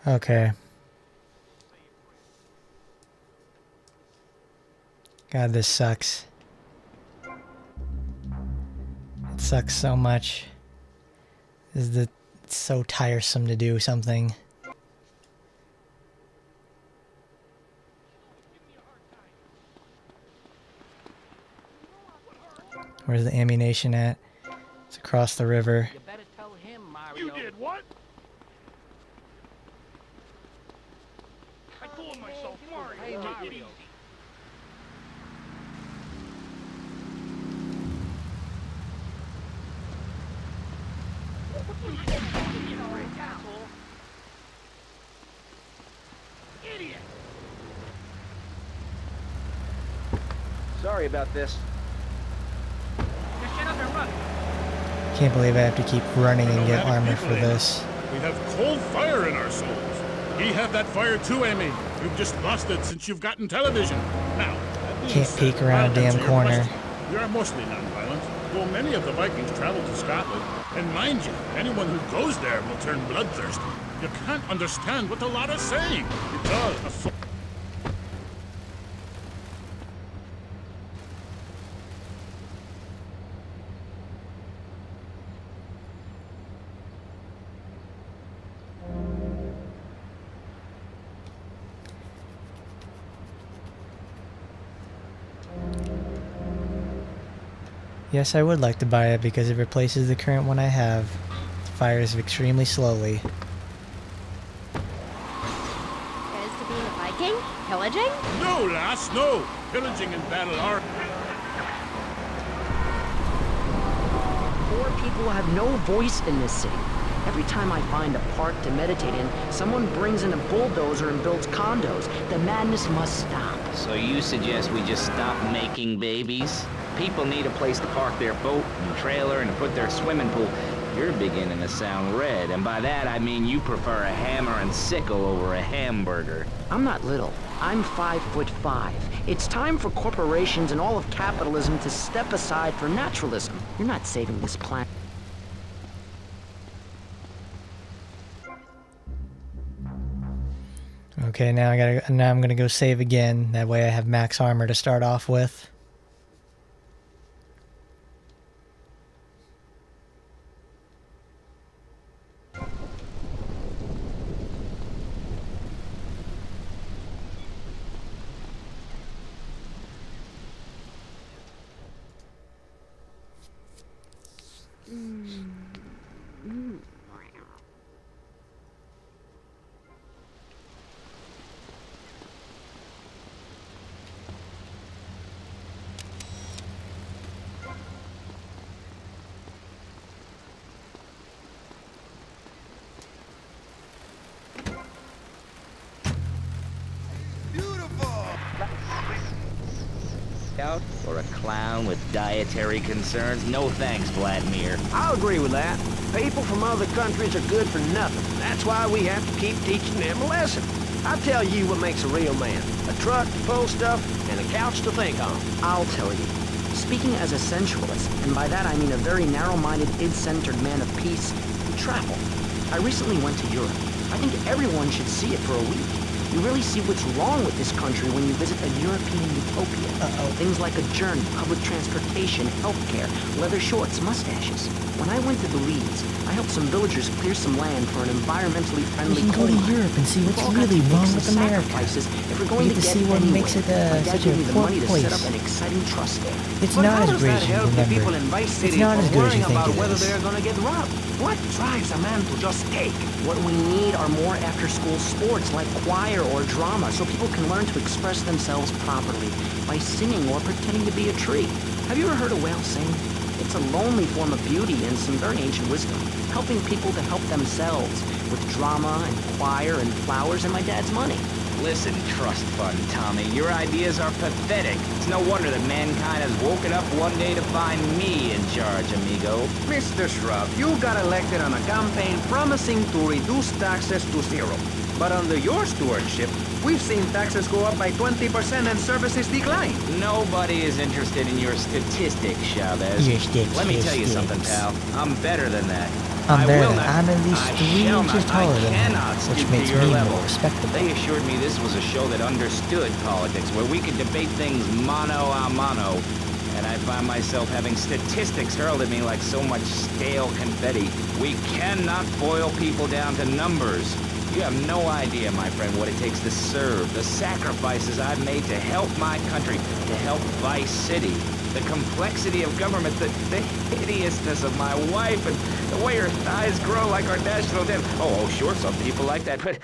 Okay. God, this sucks. It sucks so much. It's so tiresome to do something. Where's the ammunition at? It's across the river. You better tell him, Mario. You did what? I told myself, Mario. Hey, Mario. Idiot. Sorry about this. Just shut up and run. Can't believe I have to keep running and get armor for this. We have cold fire in our souls. We have that fire too, Amy. You've just lost it since you've gotten television. Now, Can't peek around a damn corner. We are mostly non-violent, though many of the Vikings travel to Scotland. And mind you, anyone who goes there will turn bloodthirsty. You can't understand what the lot are saying. It's all a Yes, I would like to buy it because it replaces the current one I have. It fires extremely slowly. Is to be a Viking? Pillaging? No, lass, no. Pillaging and battle are... 4 people people have no voice in this city. Every time I find a park to meditate in, someone brings in a bulldozer and builds condos. The madness must stop. So you suggest we just stop making babies? People need a place to park their boat and trailer and put their swimming pool. You're beginning to sound red, and by that I mean you prefer a hammer and sickle over a hamburger. I'm not little. I'm 5'5". It's time for corporations and all of capitalism to step aside for naturalism. You're not saving this planet. Okay, now I'm gonna go save again. That way I have max armor to start off with. Out or a clown with dietary concerns? No thanks, Vladimir. I'll agree with that. People from other countries are good for nothing. That's why we have to keep teaching them a lesson. I'll tell you what makes a real man. A truck to pull stuff and a couch to think on. I'll tell you. Speaking as a sensualist, and by that I mean a very narrow-minded, id-centered man of peace, travel. I recently went to Europe. I think everyone should see it for a week. You really see what's wrong with this country when you visit a European utopia. Things like a journey, public transportation, healthcare, leather shorts, mustaches. When I went to Belize, I helped some villagers clear some land for an environmentally friendly We can go to Europe and see what's really wrong with America. If we're going We get to see what makes it such a poor place. Set up an exciting trust there. It's not as great as you remember. It's not as good as you think it whether is. they're gonna get robbed. What drives a man to just take? What we need are more after-school sports like choir or drama so people can learn to express themselves properly by singing or pretending to be a tree. Have you ever heard a whale sing? It's a lonely form of beauty and some very ancient wisdom, helping people to help themselves with drama and choir and flowers and my dad's money. Listen, trust fund Tommy, your ideas are pathetic. It's no wonder that mankind has woken up one day to find me in charge, amigo. Mr. Shrub, you got elected on a campaign promising to reduce taxes to zero. But under your stewardship, we've seen taxes go up by 20% and services decline. Nobody is interested in your statistics, Chavez. Your statistics. Let me tell you something, pal. I'm better than that. I'm better than I'm at least 3 inches taller than him, which makes me more respectable. They assured me this was a show that understood politics, where we could debate things mano a mano. And I find myself having statistics hurled at me like so much stale confetti. We cannot boil people down to numbers. You have no idea, my friend, what it takes to serve, the sacrifices I've made to help my country, to help Vice City. The complexity of government, the hideousness of my wife, and the way her thighs grow like our national debt. Oh, sure, some people like that, but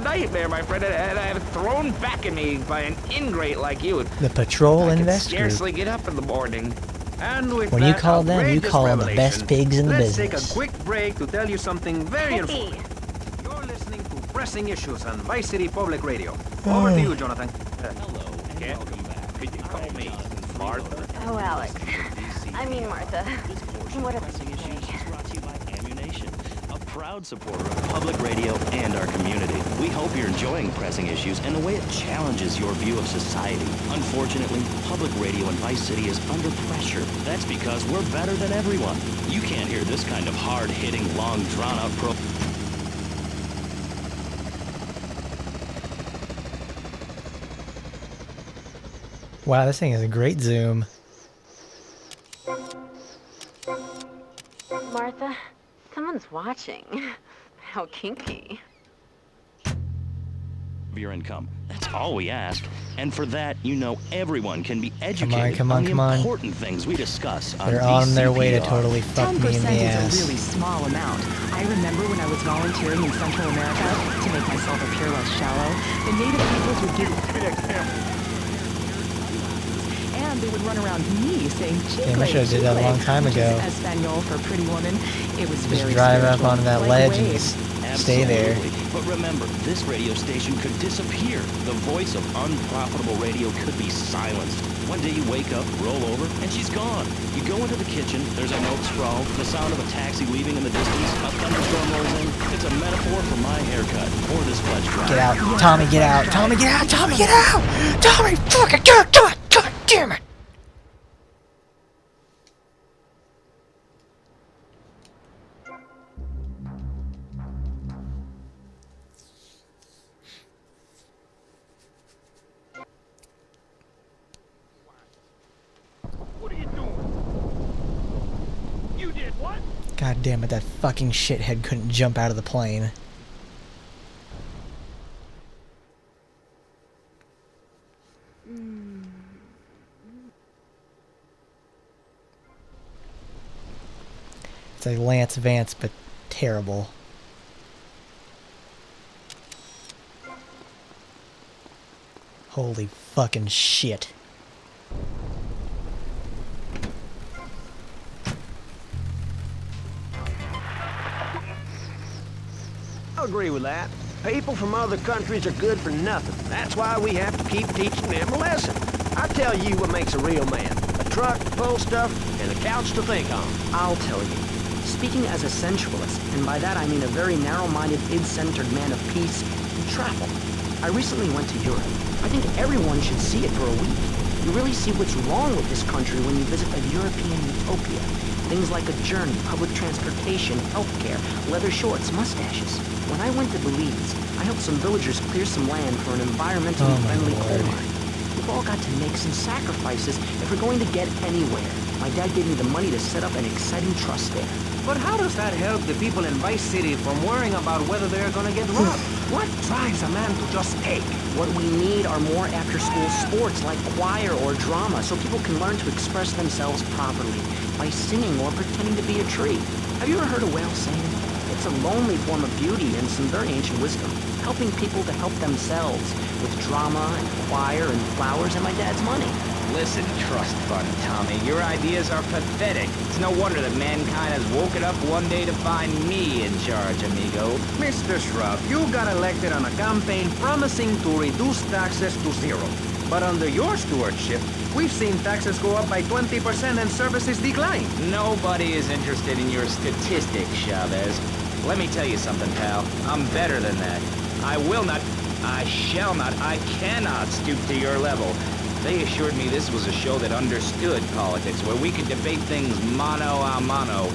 nightmare, my friend, and I have thrown back at me by an ingrate like you. The Patrol I can Invest Group. scarcely get up in the morning. And with When that you call them, you outrageous call them the revelation, best pigs in the let's business. take a quick break to tell you something very Hippie. important. You're listening to Pressing Issues on Vice City Public Radio. Over to you, Jonathan. Hello, and welcome back. Could you call me Martha? Oh, Alex. I mean, Martha. What a Pressing Issues is brought to you by Ammunition, a proud supporter of public radio and our community. We hope you're enjoying Pressing Issues in a way it challenges your view of society. Unfortunately, public radio in Vice City is under pressure. That's because we're better than everyone. You can't hear this kind of hard-hitting, long, drawn-out Wow, this thing has a great zoom. Martha, someone's watching. How kinky. your income. That's all we ask. And for that, you know everyone can be educated come on, the come on. important things we discuss on They're on their way to VCPR. totally fuck me in the 10% is a ass. really small amount. I remember when I was volunteering in Central America to make myself appear less shallow, the native peoples would give me that camera. And they would run around me saying, Damn, I should have did that a long time ago. Espanol for pretty woman. It was Just very drive up spiritual, onto that like ledge and waves. just stay there. But remember, this radio station could disappear. The voice of unprofitable radio could be silenced. One day you wake up, roll over, and she's gone. You go into the kitchen, there's a note scrawled, the sound of a taxi weaving in the distance, a thunderstorm rolls in. It's a metaphor for my haircut, or this pledge drive. Get out. Tommy, get out. Tommy, get out. Tommy, get out. Tommy, fucking God damn it. What are you doing? You did what? God damn it, that fucking shithead couldn't jump out of the plane. It's like Lance Vance, but terrible. Holy fucking shit. I agree with that. People from other countries are good for nothing. That's why we have to keep teaching them a lesson. I tell you what makes a real man. A truck to pull stuff and a couch to think on. I'll tell you. Speaking as a sensualist, and by that I mean a very narrow-minded, id-centered man of peace and travel. I recently went to Europe. I think everyone should see it for a week. You really see what's wrong with this country when you visit a European utopia. Things like a journey, public transportation, healthcare, leather shorts, mustaches. When I went to Belize, I helped some villagers clear some land for an environmentally friendly coal mine. We've all got to make some sacrifices if we're going to get anywhere. My dad gave me the money to set up an exciting trust there. But how does that help the people in Vice City from worrying about whether they're gonna get robbed? What drives a man to just take? What we need are more after-school sports like choir or drama so people can learn to express themselves properly by singing or pretending to be a tree. Have you ever heard a whale sing? It's a lonely form of beauty and some very ancient wisdom, helping people to help themselves with drama and choir and flowers and my dad's money. Listen, trust fund Tommy, your ideas are pathetic. It's no wonder that mankind has woken up one day to find me in charge, amigo. Mr. Shrub, you got elected on a campaign promising to reduce taxes to zero. But under your stewardship, we've seen taxes go up by 20% and services decline. Nobody is interested in your statistics, Chavez. Let me tell you something, pal. I'm better than that. I will not, I shall not, I cannot stoop to your level. They assured me this was a show that understood politics, where we could debate things mano a mano.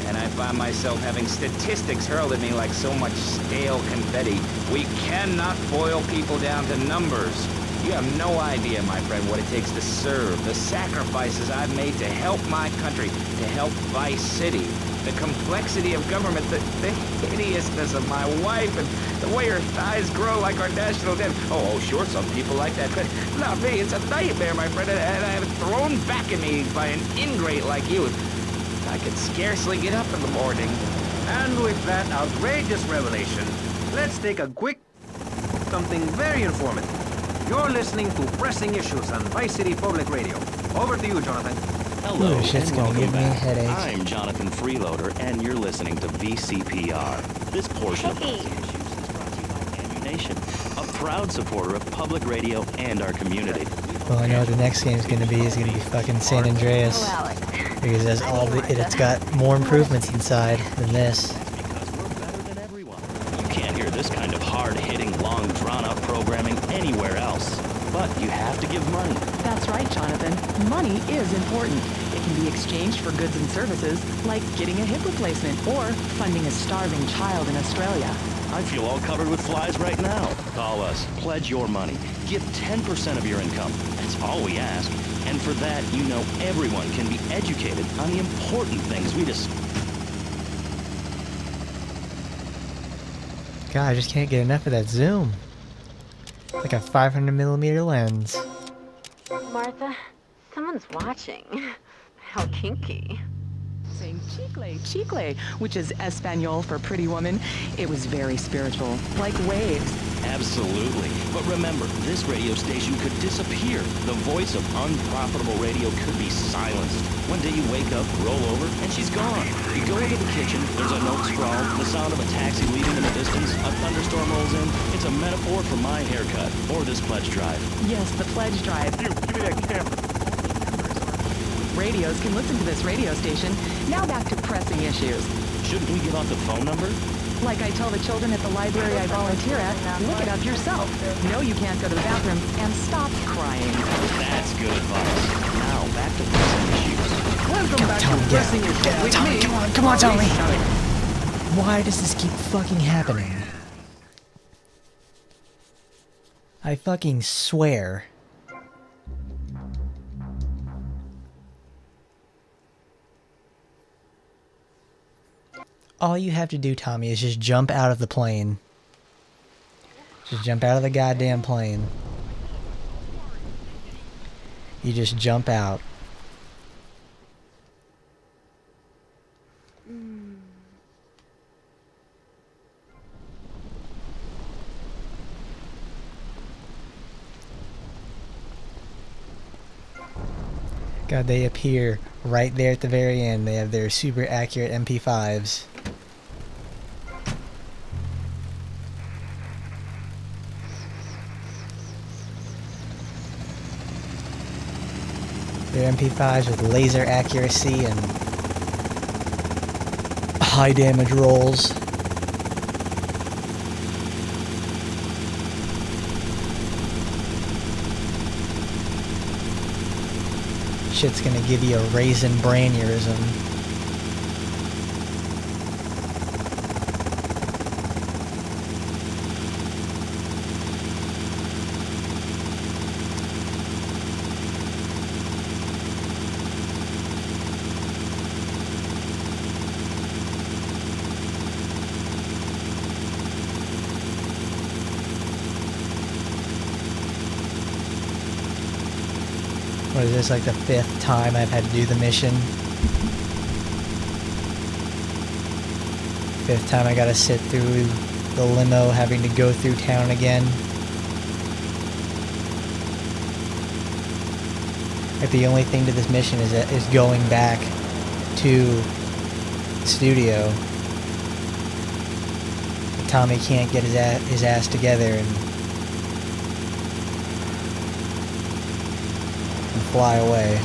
And I find myself having statistics hurled at me like so much stale confetti. We cannot boil people down to numbers. You have no idea, my friend, what it takes to serve, the sacrifices I've made to help my country, to help Vice City. The complexity of government, the hideousness of my wife, and the way her thighs grow like our national debt. Oh, sure, some people like that, but not me. It's a nightmare, my friend, and I have it thrown back at me by an ingrate like you. I could scarcely get up in the morning. And with that outrageous revelation, let's take a quick something very informative. You're listening to Pressing Issues on Vice City Public Radio. Over to you, Jonathan. Hello, Ooh, shit's and gonna welcome give me a back. headache. I'm Jonathan Freeloader, and you're listening to VCPR. This portion of Pressing Issues is brought to you by Ammunition, a proud supporter of public radio and our community. Well, I know what the next game's gonna be. Is gonna be fucking San Andreas. Because it has it's got more improvements inside than this. Because we're better than everyone. You can't hear this kind of hard-hitting, long, drawn-out programming anywhere else. But you have to give money. That's right, Jonathan. Money is important. It can be exchanged for goods and services, like getting a hip replacement or funding a starving child in Australia. I feel all covered with flies right now. Call us. Pledge your money. Give 10% of your income. That's all we ask. And for that, you know everyone can be educated on the important things we discuss. God, I just can't get enough of that zoom. Like a 500mm lens. Martha, someone's watching. How kinky. saying chicle, which is Espanol for pretty woman. It was very spiritual, like waves. Absolutely. But remember, this radio station could disappear. The voice of unprofitable radio could be silenced. One day you wake up, roll over, and she's gone. You go into the kitchen, there's a note scrawled, the sound of a taxi leaving in the distance, a thunderstorm rolls in. It's a metaphor for my haircut, or this pledge drive. Yes, the pledge drive. You, give me that camera. Radios can listen to this radio station. Now back to pressing issues. Shouldn't we give out the phone number? Like I tell the children at the library I volunteer at, look it up yourself. No, you can't go to the bathroom, and stop crying. That's good advice. Now, back to pressing issues. Welcome back to Pressing Issues with Tommy, me. come on, Tommy. Why does this keep fucking happening? I fucking swear. All you have to do, Tommy, is just jump out of the plane. Just jump out of the goddamn plane. You just jump out. God, they appear right there at the very end. They have their super accurate MP5s. Their MP5s with laser accuracy and high damage rolls. Shit's gonna give you a raisin braineurysm. What is this, like the 5th time I've had to do the mission? 5th time I gotta sit through the limo having to go through town again. Like the only thing to this mission is going back to the studio. But Tommy can't get his ass together and fly away.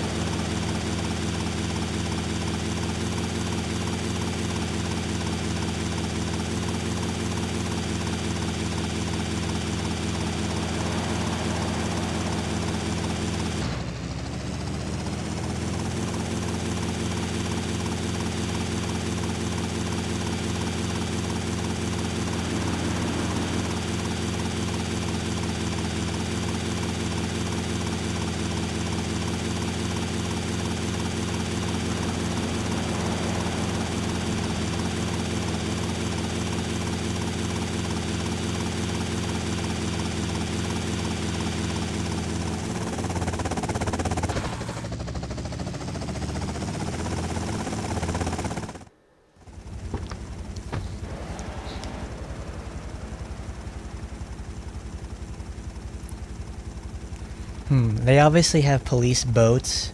They obviously have police boats,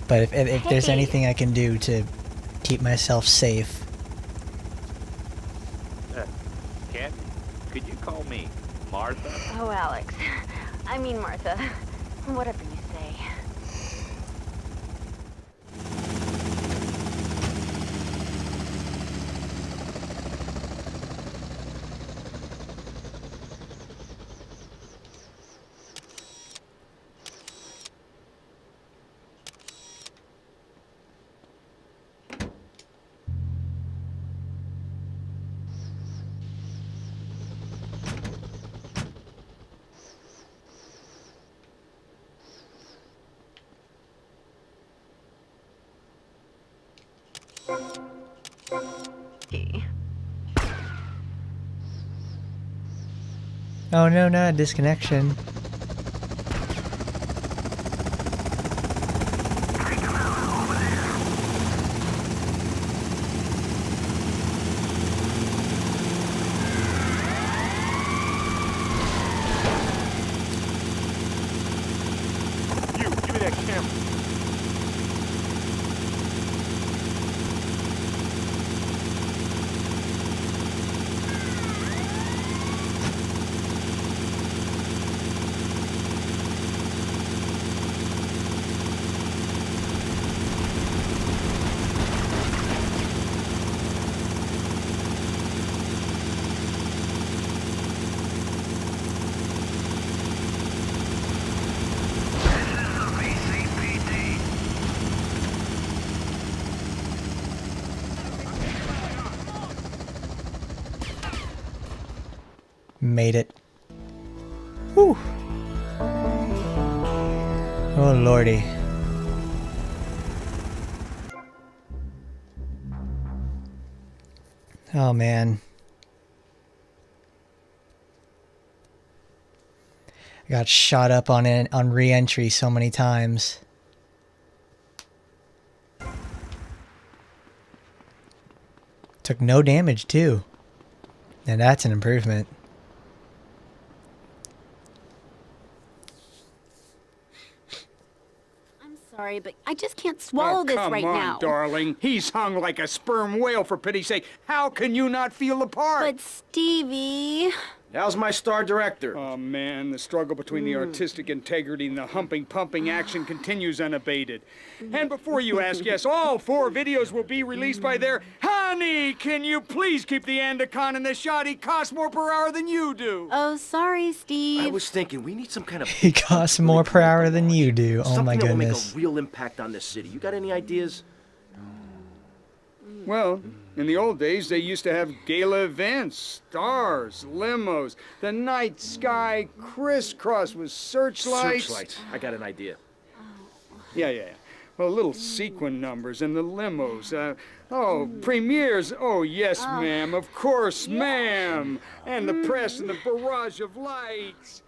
but if there's anything I can do to keep myself safe. Cat, could you call me Martha? Oh, Alex. I mean Martha. Whatever you say. Oh no, not a disconnection. Made it. Whew. Oh lordy. Oh man. I got shot up on re-entry so many times. Took no damage too. And that's an improvement. Sorry, but I just can't swallow this right now. Come on, darling. He's hung like a sperm whale, for pity's sake. How can you not feel the part? But Stevie... How's my star director? Oh, man, the struggle between the artistic integrity and the humping, pumping action continues unabated. And before you ask, yes, all 4 videos will be released by their... Honey, can you please keep the Andacon in the shot? He costs more per hour than you do. Oh, sorry, Steve. I was thinking, we need some kind of... He costs more per hour than you do. Oh my goodness. Something that will make a real impact on this city. You got any ideas? Well, in the old days, they used to have gala events, stars, limos, the night sky crisscross with searchlights. Searchlights. I got an idea. Yeah. Well, little sequin numbers and the limos. Premieres. Oh, yes, ma'am. Of course, ma'am. And the press and the barrage of lights.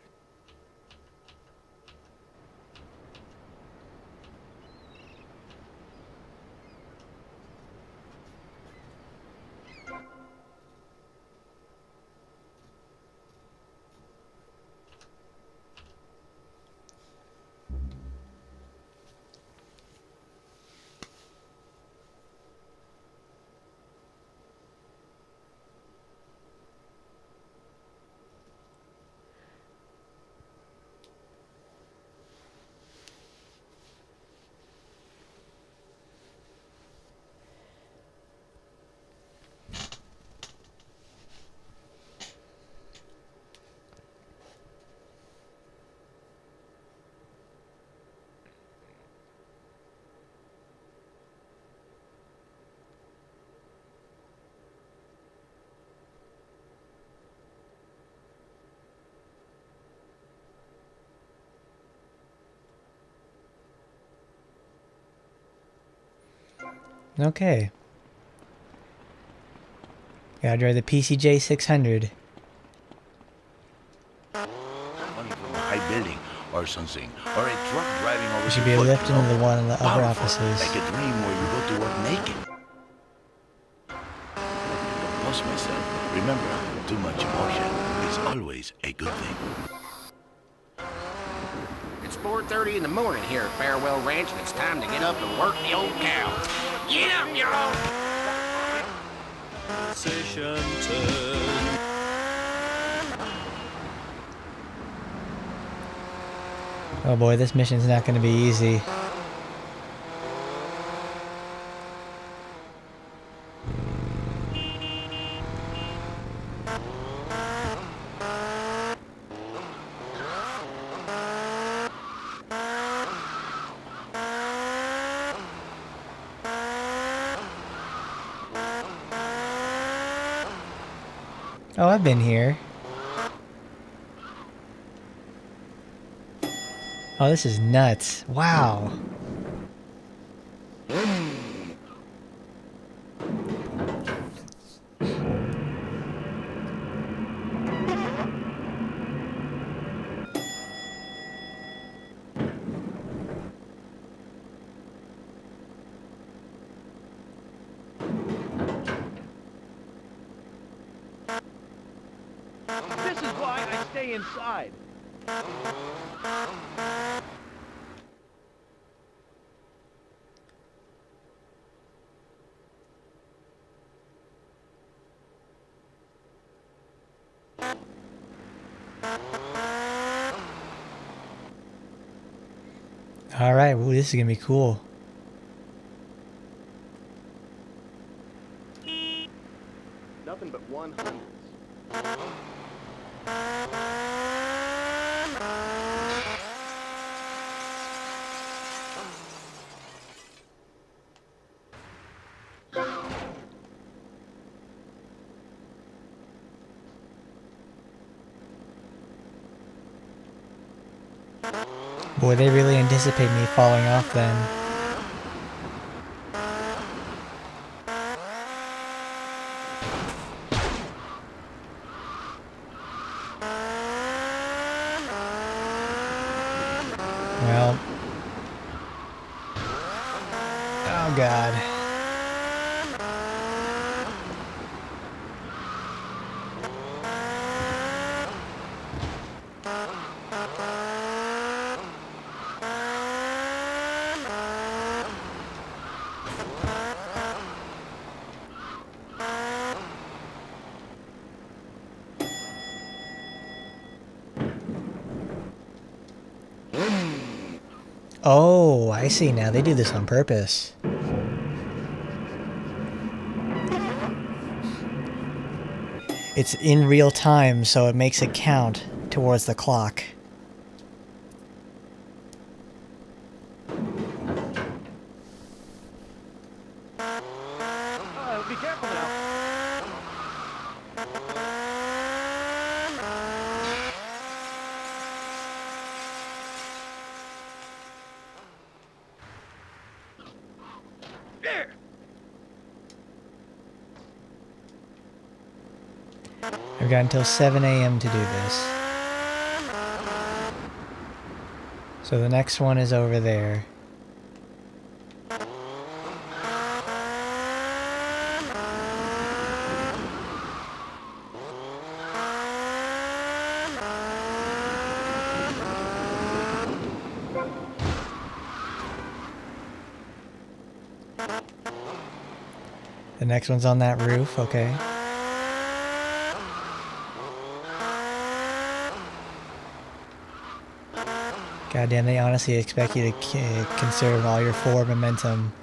Okay. Gotta drive the PCJ 600. Money from a high building or something, or a truck driving over. We should be lifted into the one in the upper offices. Like a dream where you go to work naked. Don't post myself. Remember, too much emotion is always a good thing. It's 4:30 in the morning here at Farewell Ranch, and it's time to get up and work the old cow. Get up, y'all! Session turn. Oh boy, this mission's not going to be easy. Oh, I've been here. Oh, this is nuts. Wow. This is why I stay inside. All right, well, this is gonna be cool. Nothing but 100s. Boy, they really anticipate me falling off then. Well. Oh God. Oh, I see now. They do this on purpose. It's in real time, so it makes it count towards the clock. Be careful now. There. I've got until 7 a.m. to do this. So the next one is over there. The next one's on that roof, okay. Goddamn, they honestly expect you to conserve all your forward momentum.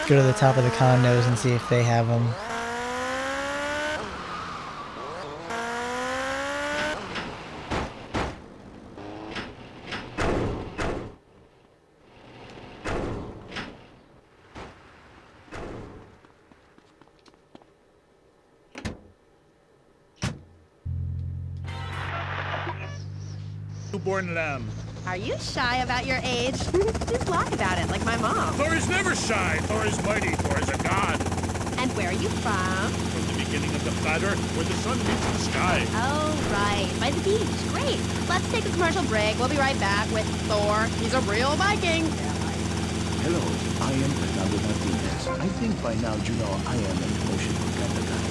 Go to the top of the condos and see if they have them. Newborn lamb. Are you shy about your age? Just lie about it, like my mom. Thor is never shy. Thor is mighty. Thor is a god. And where are you from? From the beginning of the platter, where the sun meets the sky. Oh, right. By the beach. Great. Let's take a commercial break. We'll be right back with Thor. He's a real Viking. Hello, I am Fernando Martinez. I think by now you know I am an emotional kind of guy.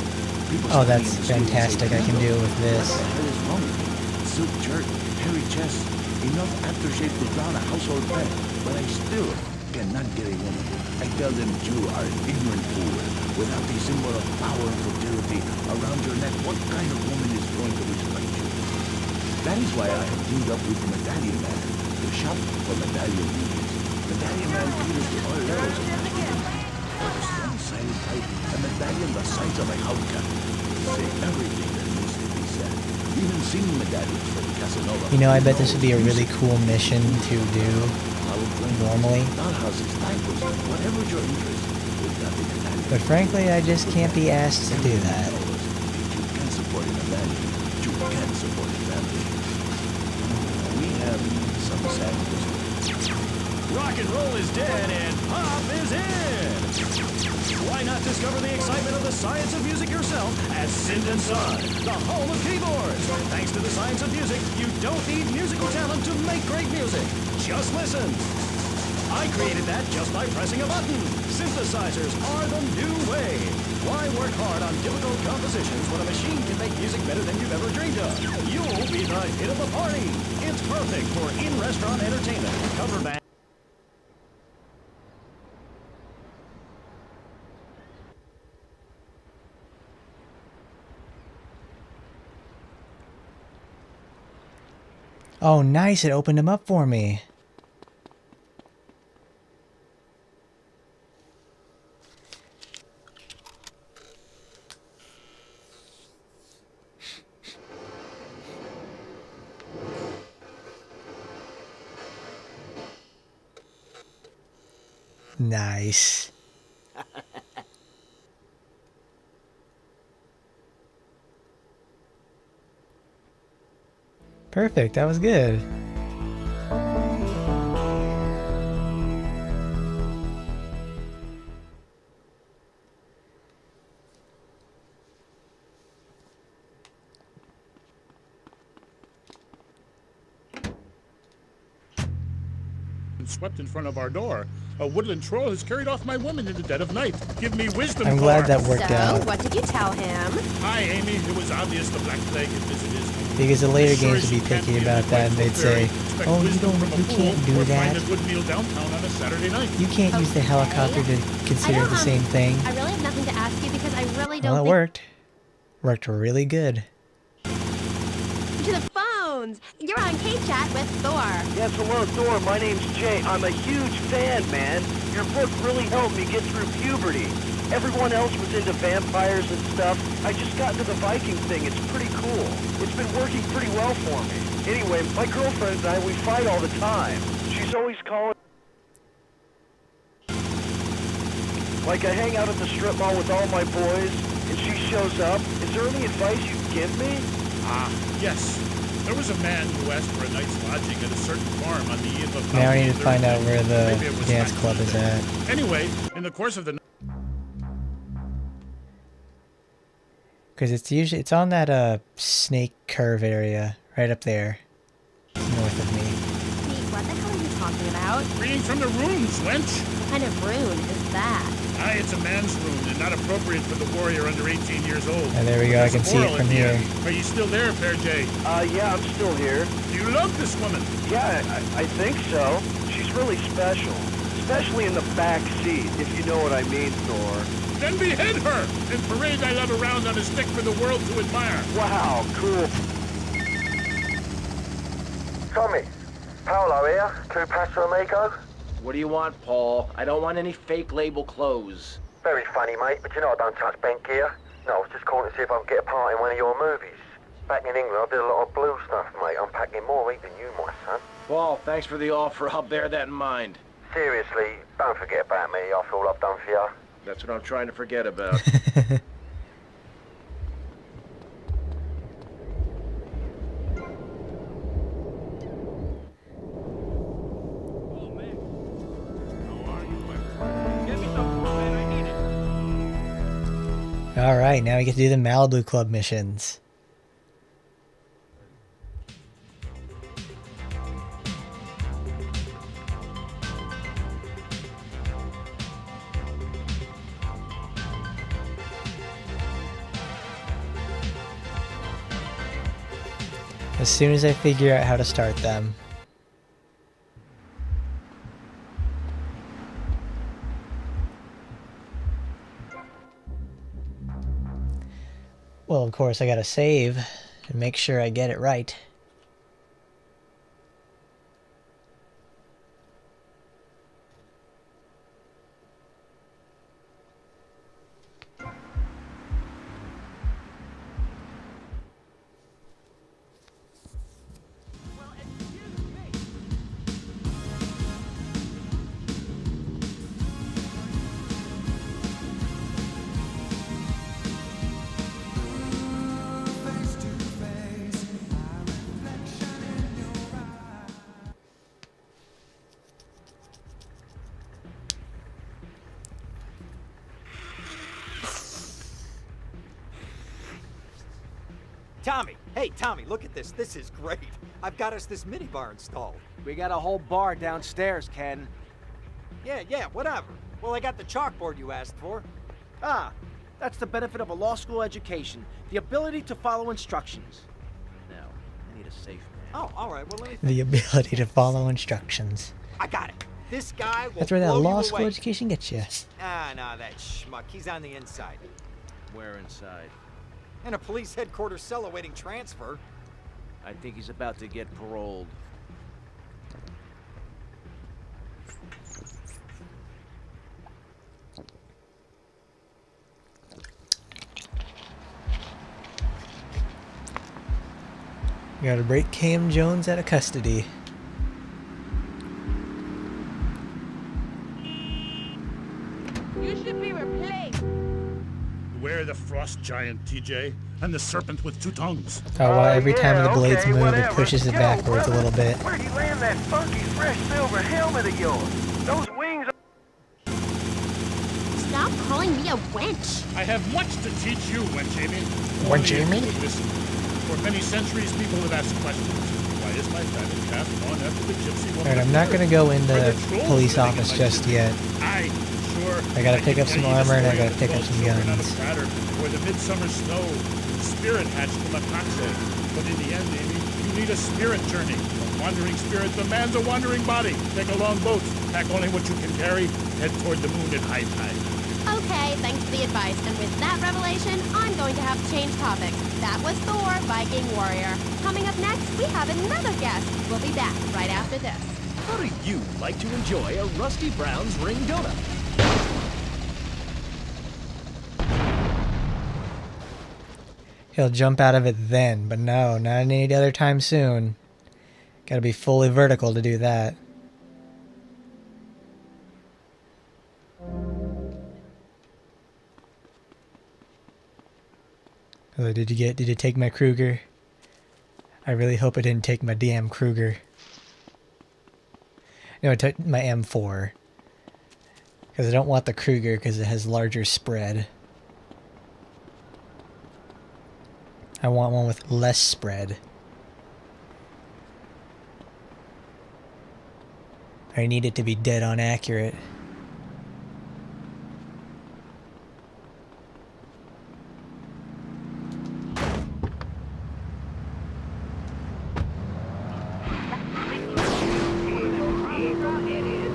Oh, that's fantastic. I can deal with this. What the hell is wrong with me? Silk shirt, hairy chest, enough aftershave to drown a household pet, but I still cannot get a woman. I tell them you are an ignorant fool. Without the symbol of power and fertility around your neck, what kind of woman is going to respect you? That is why I have teamed up with Medallion Man to shop for Medallion needs. Medallion Man caters to all levels of masculinity. For the strong-sided type, a medallion the size of a house cat will say everything that needs to be said. Even singing medallions for the Casanova. You know, I bet this would be a really cool mission to do normally. Whatever your interest, but frankly, I just can't be asked to do that. You can support a medallion. You can support a family. We have some samples. Rock and roll is dead and pop is in! Why not discover the excitement of the science of music yourself at Sind & Son, the home of keyboards? Thanks to the science of music, you don't need musical talent to make great music. Just listen. I I created that just by pressing a button. Synthesizers are the new way. Why work hard on difficult compositions when a machine can make music better than you've ever dreamed of? You'll be the hit of the party. It's perfect for in-restaurant entertainment, cover band. Oh, nice. It opened them up for me. Nice. Perfect. That was good. Swept in front of our door. A woodland troll has carried off my woman in the dead of night. Give me wisdom. I'm glad that worked out. So, what did you tell him? Hi, Amy. It was obvious the Black Plague had visited. Because the later games would be picky about that, and they'd say, "Oh, you can't do that. A good meal downtown on a Saturday night. You can't use the helicopter to consider the same thing." I really have nothing to ask you because I really don't. Well, it worked. Worked really good. To the phones. You're on K-Chat with Thor. Yes, hello, Thor. My name's Jay. I'm a huge fan, man. Your book really helped me get through puberty. Everyone else was into vampires and stuff. I just got into the Viking thing. It's pretty cool. It's been working pretty well for me. Anyway, my girlfriend and I, we fight all the time. She's always calling. Like, I hang out at the strip mall with all my boys, and she shows up. Is there any advice you can give me? Yes. There was a man who asked for a night's lodging at a certain farm on the eve of... Now I need to find out where the dance club is at. Anyway, in the course of the... Because it's on that snake curve area, right up there, north of me. Pete, what the hell are you talking about? Reading from the runes, wench. What kind of rune is that? It's a man's rune and not appropriate for the warrior under 18 years old. And there we go, I can see it from here. Are you still there, Fair J? Yeah, I'm still here. Do you love this woman? Yeah, I think so. She's really special. Especially in the back seat, if you know what I mean, Thor. Then behead her and parade thy love around on a stick for the world to admire. Wow, cool. Tommy, Paolo here, Cleopatra Amigo. What do you want, Paul? I don't want any fake label clothes. Very funny, mate, but you know I don't touch bank gear. No, I was just calling to see if I could get a part in one of your movies. Back in England, I did a lot of blue stuff, mate. I'm packing more ink than you, my son. Paul, thanks for the offer. I'll bear that in mind. Seriously, don't forget about me after all I've done for you. That's what I'm trying to forget about. Alright, now we get to do the Malibu Club missions. As soon as I figure out how to start them. Well, of course, I gotta save and make sure I get it right. Tommy! Hey, Tommy, look at this. This is great. I've got us this minibar installed. We got a whole bar downstairs, Ken. Yeah, whatever. Well, I got the chalkboard you asked for. Ah, that's the benefit of a law school education. The ability to follow instructions. Now, I need a safe man. Oh, all right. Well, let me think. The ability to follow instructions. I got it. This guy will That's where that blow law you school away. education gets you. Nah, that schmuck. He's on the inside. Where inside? In a police headquarters cell awaiting transfer. I think he's about to get paroled. We gotta break Cam Jones out of custody. You should be replaced. Beware the frost giant, TJ, and the serpent with 2 tongues. Oh, well, every time the blades move, it pushes it backwards a little bit. Where'd he land that funky, fresh silver helmet of yours? Those wings are... Stop calling me a wench. I have much to teach you, wench Amy. Wench Only if Amy? you would listen. For many centuries, people have asked questions. Why is my fatted calf gone after the gypsy woman? Alright, I'm not gonna go into Are the the trolls police living office in my just city? yet. Aye, sure. I gotta pick can up some tell you the armor and I story gotta of pick the up some 12 children out of guns. Platter, or the midsummer snow, the spirit hatched from a cocktail. But in the end, Amy, you need a spirit journey. A wandering spirit demands a wandering body. Take a long boat, pack only what you can carry, head toward the moon at high tide. Okay, thanks for the advice. And with that revelation, I'm going to have to change topics. That was Thor, Viking Warrior. Coming up next, we have another guest. We'll be back right after this. How do you like to enjoy a Rusty Brown's ring donut? He'll jump out of it then, but no, not any other time soon. Gotta be fully vertical to do that. Oh, did you take my Kruger? I really hope it didn't take my damn Kruger. No, it took my M4. Because I don't want the Kruger because it has larger spread. I want one with less spread. I need it to be dead on accurate.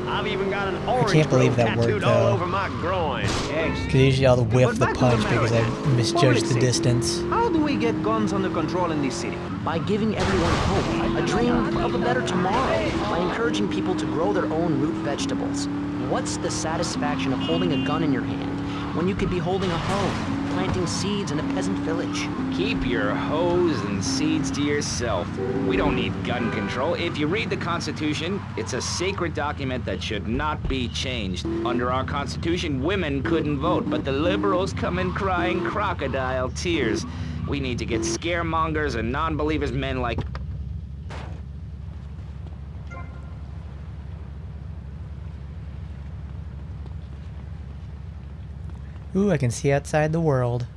I've even got an I orange can't believe grove that worked tattooed all though. over my groin. Because usually I'll whiff the punch because I misjudged the distance. How do we get guns under control in this city? By giving everyone hope, a dream of a better tomorrow, by encouraging people to grow their own root vegetables. What's the satisfaction of holding a gun in your hand when you could be holding a hoe, planting seeds in a peasant village? Keep your hoes and seeds to yourself. We don't need gun control. If you read the Constitution, it's a sacred document that should not be changed. Under our Constitution, women couldn't vote, but the liberals come in crying crocodile tears. We need to get scaremongers and non-believers men like... Ooh, I can see outside the world.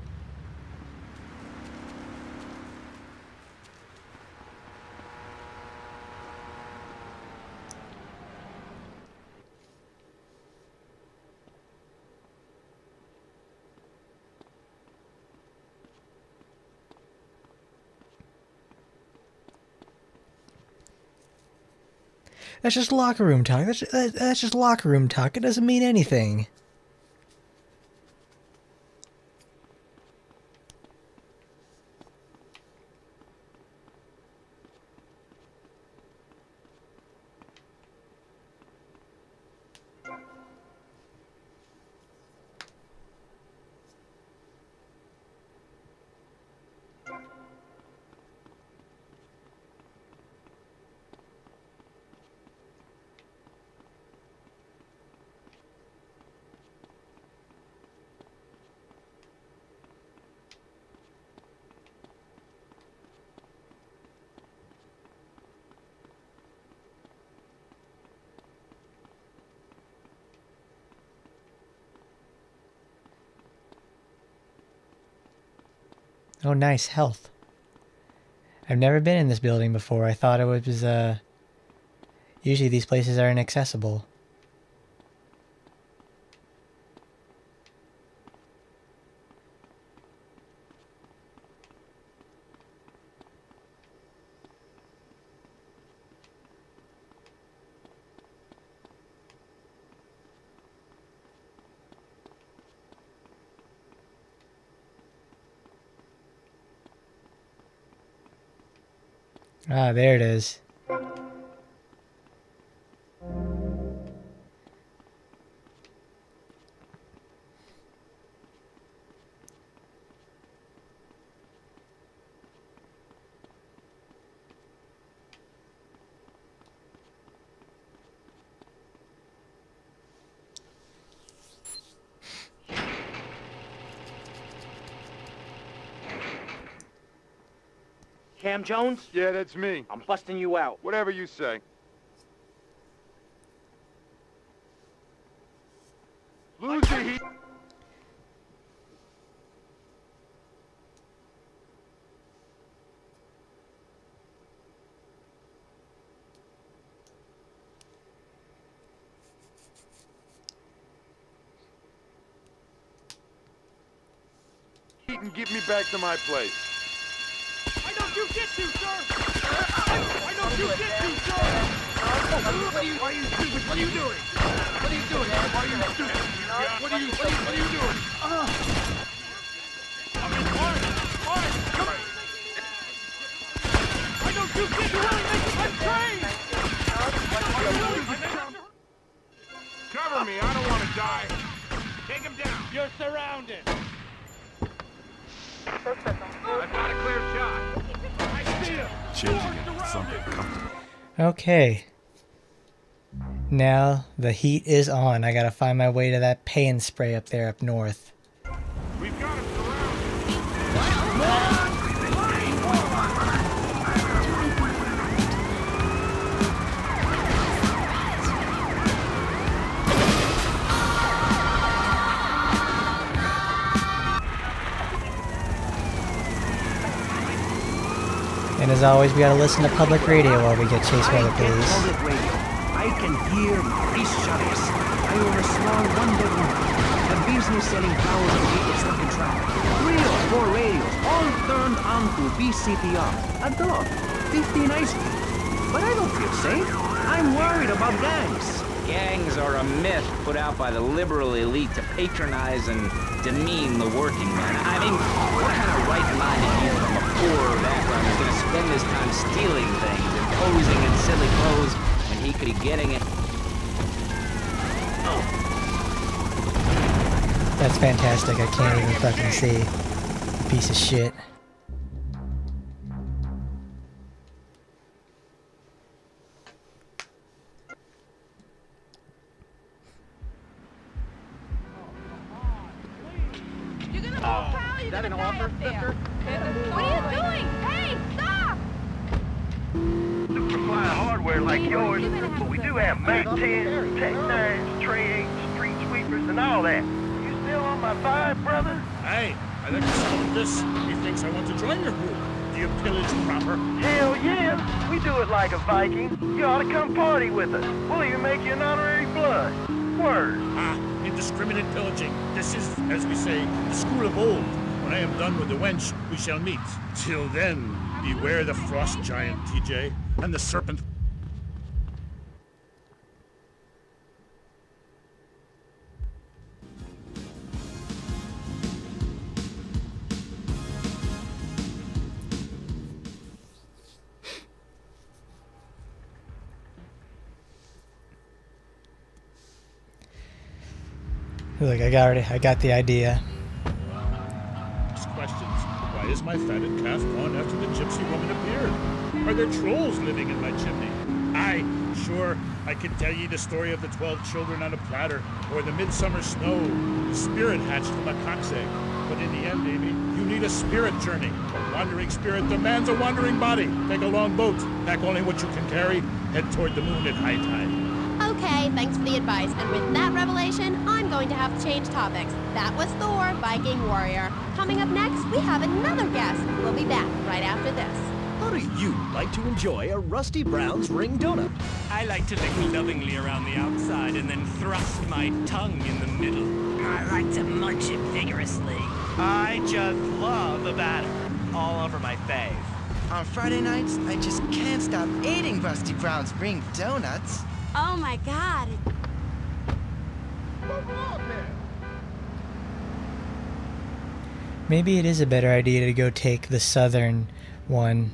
That's just locker room talk. That's just locker room talk. It doesn't mean anything. Oh, nice health. I've never been in this building before. I thought it was, usually these places are inaccessible. Ah, there it is. Cam Jones? Yeah, that's me. I'm busting you out. Whatever you say. Lose the heat. And get me back to my place. I don't do jitsu, sir! I don't do jitsu, sir! What are you stupid? What are you doing? What are you doing? Why are you stupid? What are you doing? I mean, fine, come on! I don't do jitsu, I'm trained! Cover me, I don't want to die. Take him down! You're surrounded! I've got a clear shot. I see him! Changing into something comfortable. Okay. Now the heat is on. I gotta find my way to that pain spray up there up north. We've got him surrounded. And as always, we gotta listen to public radio while we get chased by the police. Public radio. I can hear Maurice shudders. I oversaw one bedroom. A business selling flowers and tickets that can travel. 3 or 4 radios, all turned on to BCPR. A dog. 15 ice cream. But I don't feel safe. I'm worried about gangs. Gangs are a myth put out by the liberal elite to patronize and demean the working man. I mean, what kind of right-minded youth from a poor background is going to spend his time stealing things and posing in silly clothes when he could be getting it? That's fantastic. I can't even fucking see. Piece of shit. Is that an offer, sister? What are you doing? Hey, stop! Super fine hardware like yours, but we do have Mate 10s, Tech 9s, Tray 8s, street sweepers, and all that. You still on my vibe, brother? Hey, I like the sound of this. He thinks I want to join your group. Do you pillage proper? Hell yeah! We do it like a Viking. You ought to come party with us. We'll even make you an honorary blood. Word. Ah, indiscriminate pillaging. This is, as we say, the school of old. When I am done with the wench, we shall meet. Till then, beware the frost giant, TJ, and the serpent. Look, I got the idea. Questions. Why is my fatted calf gone after the gypsy woman appeared? Are there trolls living in my chimney? Aye, sure, I can tell ye the story of the 12 children on a platter, or the midsummer snow, the spirit hatched from a cock's egg. But in the end, Amy, you need a spirit journey. A wandering spirit demands a wandering body. Take a long boat, pack only what you can carry, head toward the moon at high tide. Okay, thanks for the advice. And with that revelation, I'm going to have to change topics. That was Thor, Viking warrior. Coming up next, we have another guest. We'll be back right after this. How do you like to enjoy a Rusty Brown's ring donut? I like to lick lovingly around the outside and then thrust my tongue in the middle. I like to munch it vigorously. I just love the batter. All over my face. On Friday nights, I just can't stop eating Rusty Brown's ring donuts. Oh my God. Maybe it is a better idea to go take the southern one.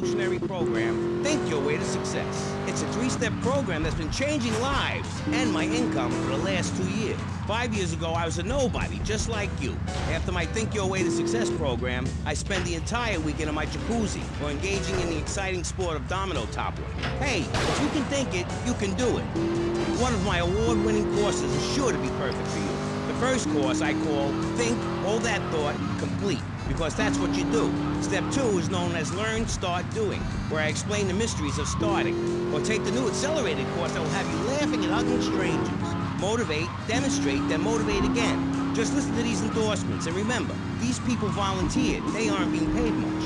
revolutionary program, Think Your Way to Success. It's a 3-step program that's been changing lives and my income for the last 2 years. 5 years ago, I was a nobody, just like you. After my Think Your Way to Success program, I spend the entire weekend in my jacuzzi or engaging in the exciting sport of domino toppling. Hey, if you can think it, you can do it. One of my award-winning courses is sure to be perfect for you. The first course I call Think, Hold That Thought, Complete, because that's what you do. Step 2 is known as Learn, Start, Doing, where I explain the mysteries of starting. Or take the new accelerated course that will have you laughing at hugging strangers. Motivate, demonstrate, then motivate again. Just listen to these endorsements, and remember, these people volunteered. They aren't being paid much.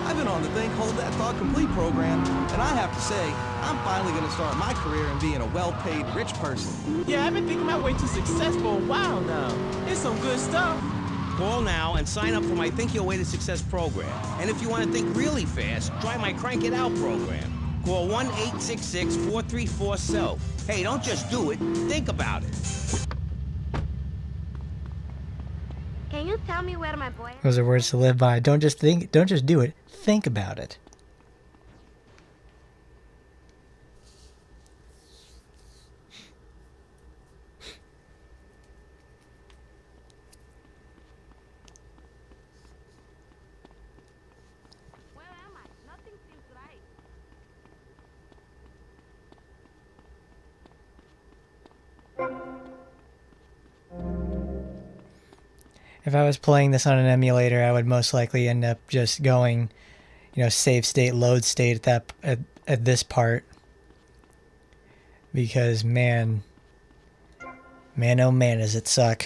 I've been on the Think, Hold That Thought Complete program, and I have to say, I'm finally going to start my career in being a well-paid rich person. Yeah, I've been thinking my way to success for a while now. It's some good stuff. Call now and sign up for my Think Your Way to Success program. And if you want to think really fast, try my Crank It Out program. Call 1-866-434-SELF. Hey, don't just do it. Think about it. Can you tell me where my boy is? Those are words to live by. Don't just think, don't just do it. Think about it. Where am I? Nothing seems right. If I was playing this on an emulator, I would most likely end up just going, save state, load state at this part. Because man, oh man, does it suck.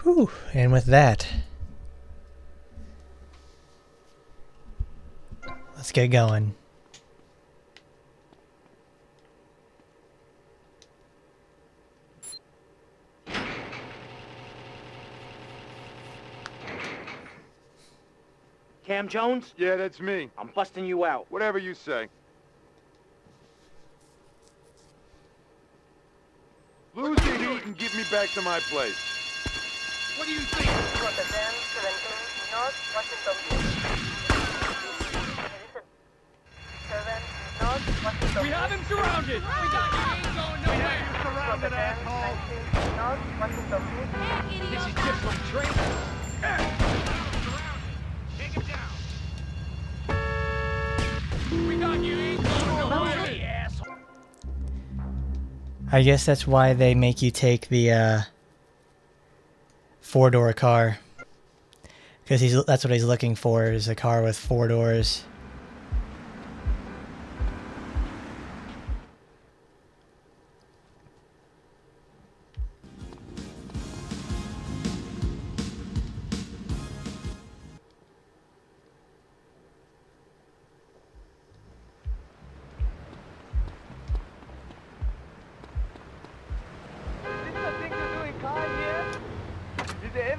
Whew, and with that, let's get going. Cam Jones? Yeah, that's me. I'm busting you out. Whatever you say. Lose the heat and get me back to my place. What do you think? We have him surrounded! We got you, ain't going nowhere! You're surrounded, asshole! This is just some training! Take him down! We got you, ain't going nowhere, asshole! I guess that's why they make you take the, 4-door car. Because that's what he's looking for, is a car with 4 doors.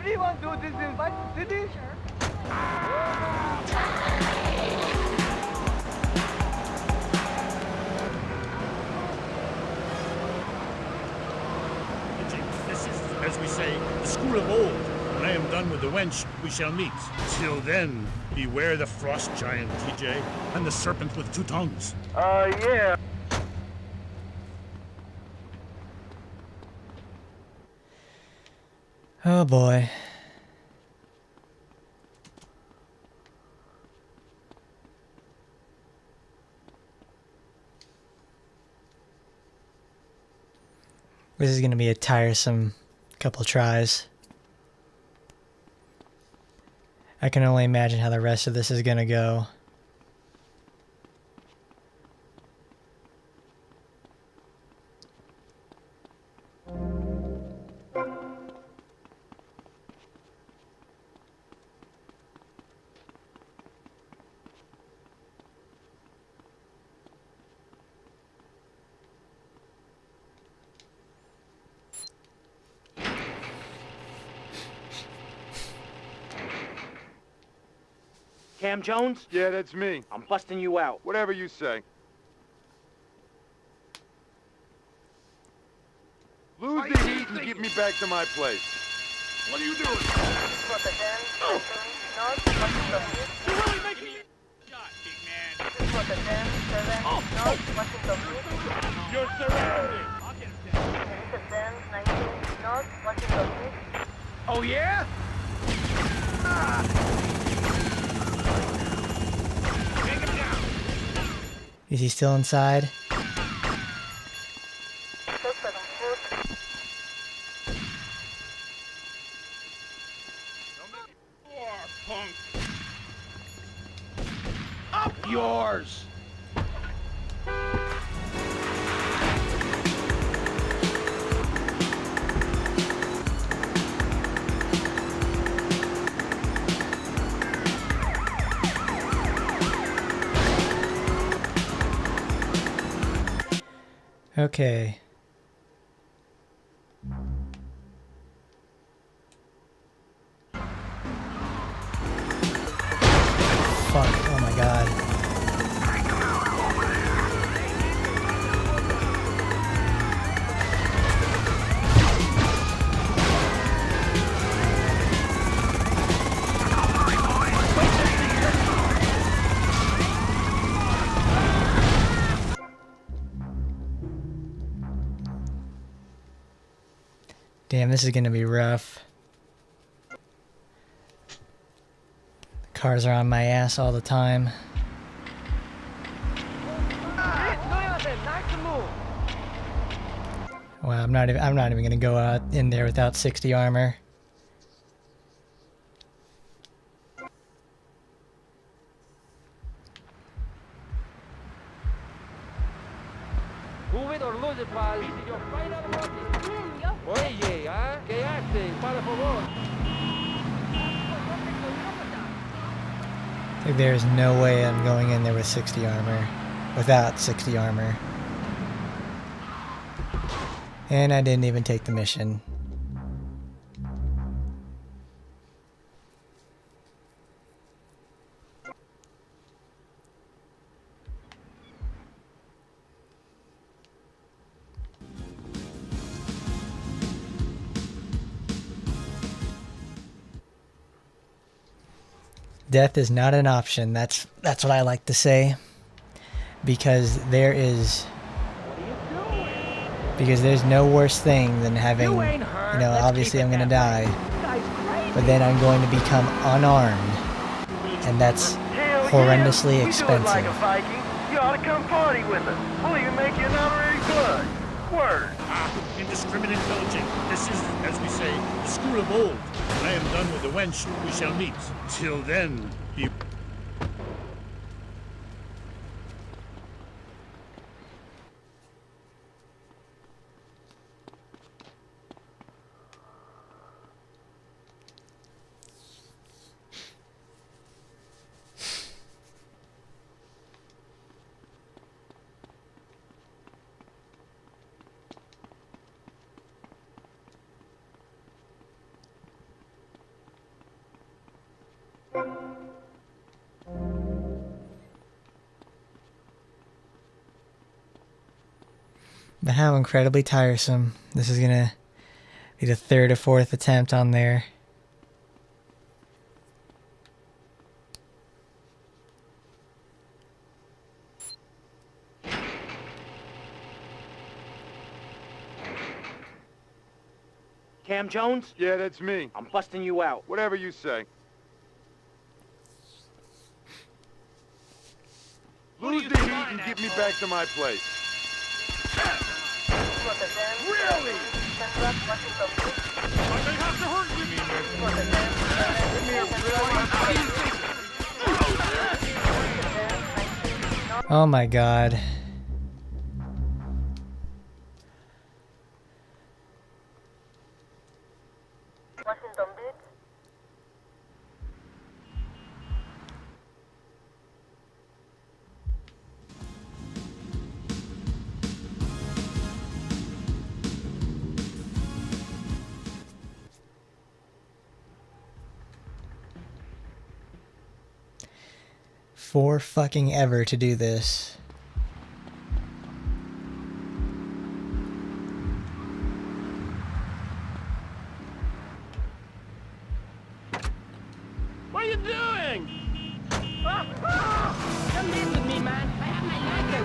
Everyone do this invite to city? This is, as we say, the school of old. When I am done with the wench, we shall meet. Till then, beware the frost giant, TJ, and the serpent with 2 tongues. Yeah. Oh boy. This is going to be a tiresome couple tries. I can only imagine how the rest of this is going to go. Cam Jones? Yeah, that's me. I'm busting you out. Whatever you say. Lose the heat and get me back to my place. What are you doing? You're really making me shot, big man. You're surrounded. Oh, yeah? Is he still inside? Up yours! Okay. Fuck, oh my god. Damn, this is gonna be rough. The cars are on my ass all the time. Well, I'm not even gonna go out in there without 60 armor. Move it or lose it, pal. Oye, ¿ah? ¿Qué hace? Para favor. Like, there's no way I'm going in there with 60 armor. Without 60 armor. And I didn't even take the mission. Death is not an option. That's what I like to say. Because there's no worse thing than having, you know, obviously I'm gonna die, but then I'm going to become unarmed, and that's horrendously expensive. Like a Viking, you ought to come party with us. We'll even make you an honorary blood. Word. Indiscriminate pillaging. This is, as we say, the school of old. When I am done with the wench, we shall meet. Till then, be... But how incredibly tiresome. This is gonna be the third or fourth attempt on there. Cam Jones? Yeah, that's me. I'm busting you out. Whatever you say. Lose the heat and get me back to my place. Really? They have to hurt me. Oh my god. For fucking ever to do this. What are you doing? Come in with me, man. I have my lighter.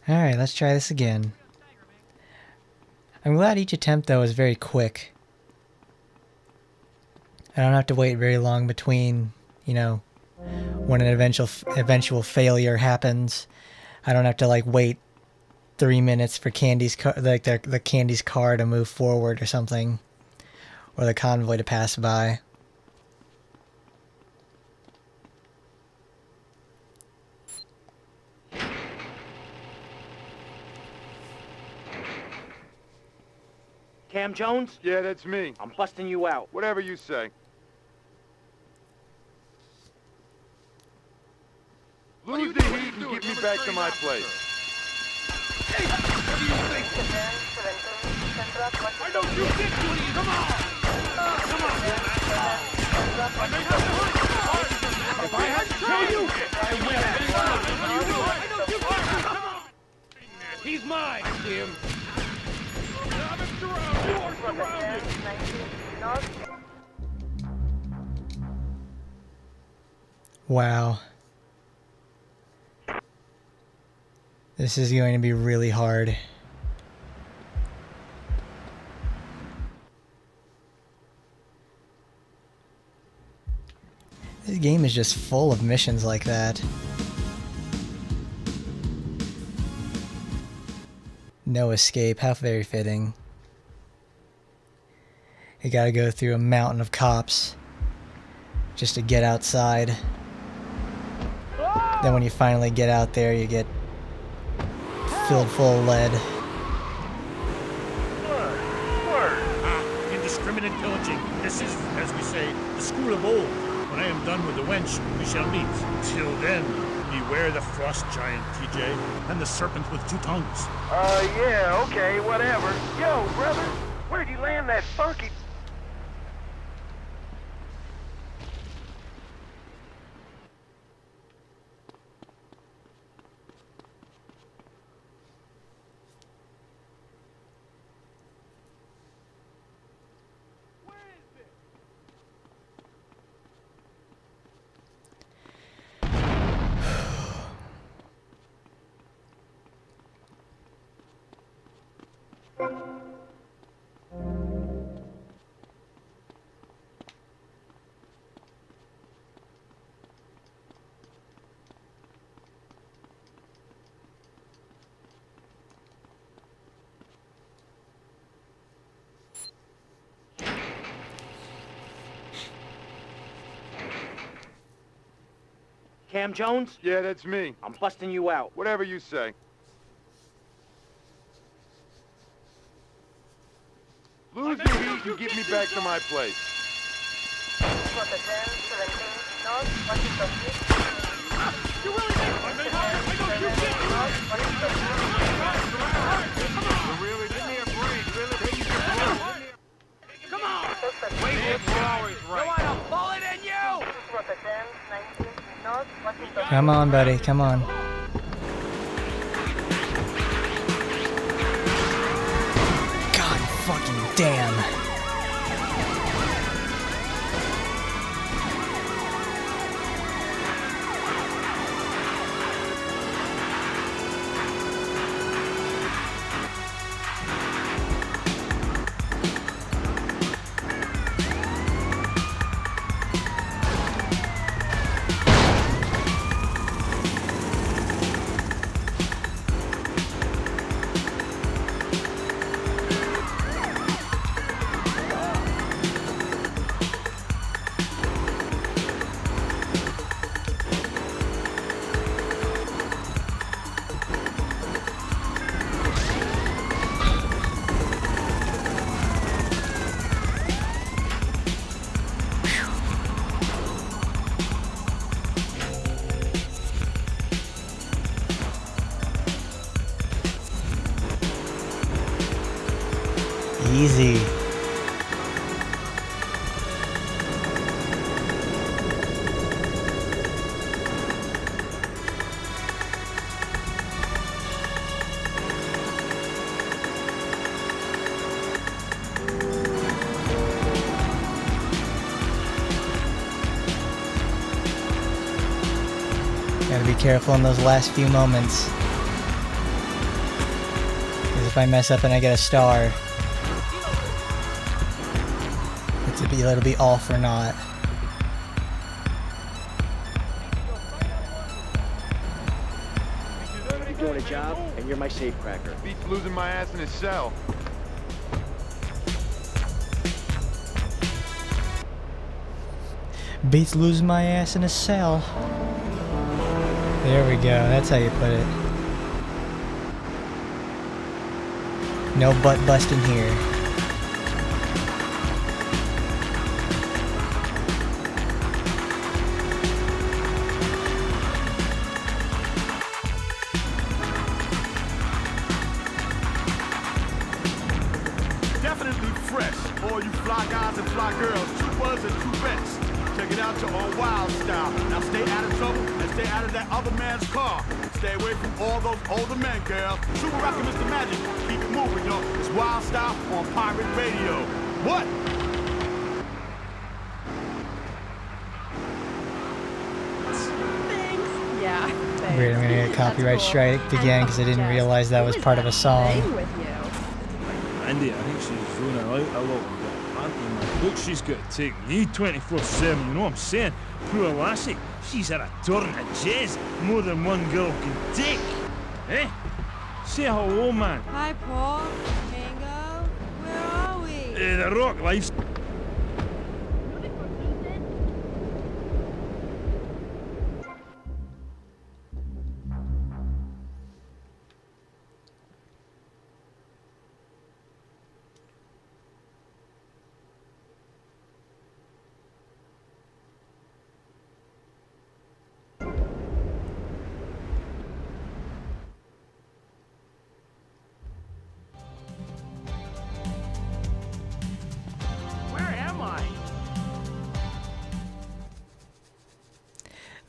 Alright, let's try this again. I'm glad each attempt, though, is very quick. I don't have to wait very long between, you know, when an eventual failure happens. I don't have to, like, wait 3 minutes for Candy's the Candy's car to move forward or something. Or the convoy to pass by. Cam Jones? Yeah, that's me. I'm busting you out. Whatever you say. Lose the heat and get me back to my place. Why don't you get to it? Come on! Come on, man. If I had to kill you, I will. Come on! He's mine! I see him. You are surrounded! Wow. This is going to be really hard. This game is just full of missions like that. No escape, how very fitting. You gotta go through a mountain of cops just to get outside. Then when you finally get out there, you get filled full of lead. Indiscriminate pillaging. This is, as we say, the school of old. When I am done with the wench, we shall meet. Till then, beware the frost giant, TJ, and the serpent with two tongues. Yeah, okay, whatever. Yo, brother, where'd you land that funky... Cam Jones? Yeah, that's me. I'm busting you out. Whatever you say. Lose the heat and get me back to my place. You really think give me a break, really? Come on! Wait, we're always right. You want a bullet in you? Come on, buddy. Come on. God fucking damn. Easy. Gotta be careful in those last few moments. Because if I mess up and I get a star, it'll be off or not. You're doing a job, and you're my safecracker. Beats losing my ass in his cell. Beats losing my ass in a cell. There we go. That's how you put it. No butt busting here. Definitely fresh. All you fly guys and fly girls, troopers and troopettes. Check it out, you're on wild style. Now stay out of trouble and stay out of that other man's car. Stay away from all those older men, girl. Super Rocket Mr. Magic. Keep it moving, yo. It's Wild Style on Pirate Radio. What? Yeah. Weird, I'm gonna get a copyright strike again because I didn't realize that was part of a song. Andy, I think she's running out a lot of that panty, man. Look, she's got to take me 24/7, you know what I'm saying? Poor lassie, she's had a turn of jazz more than one girl can take. Eh? Say hello, man. Hi, Paul. Tango. Where are we? The rock life's...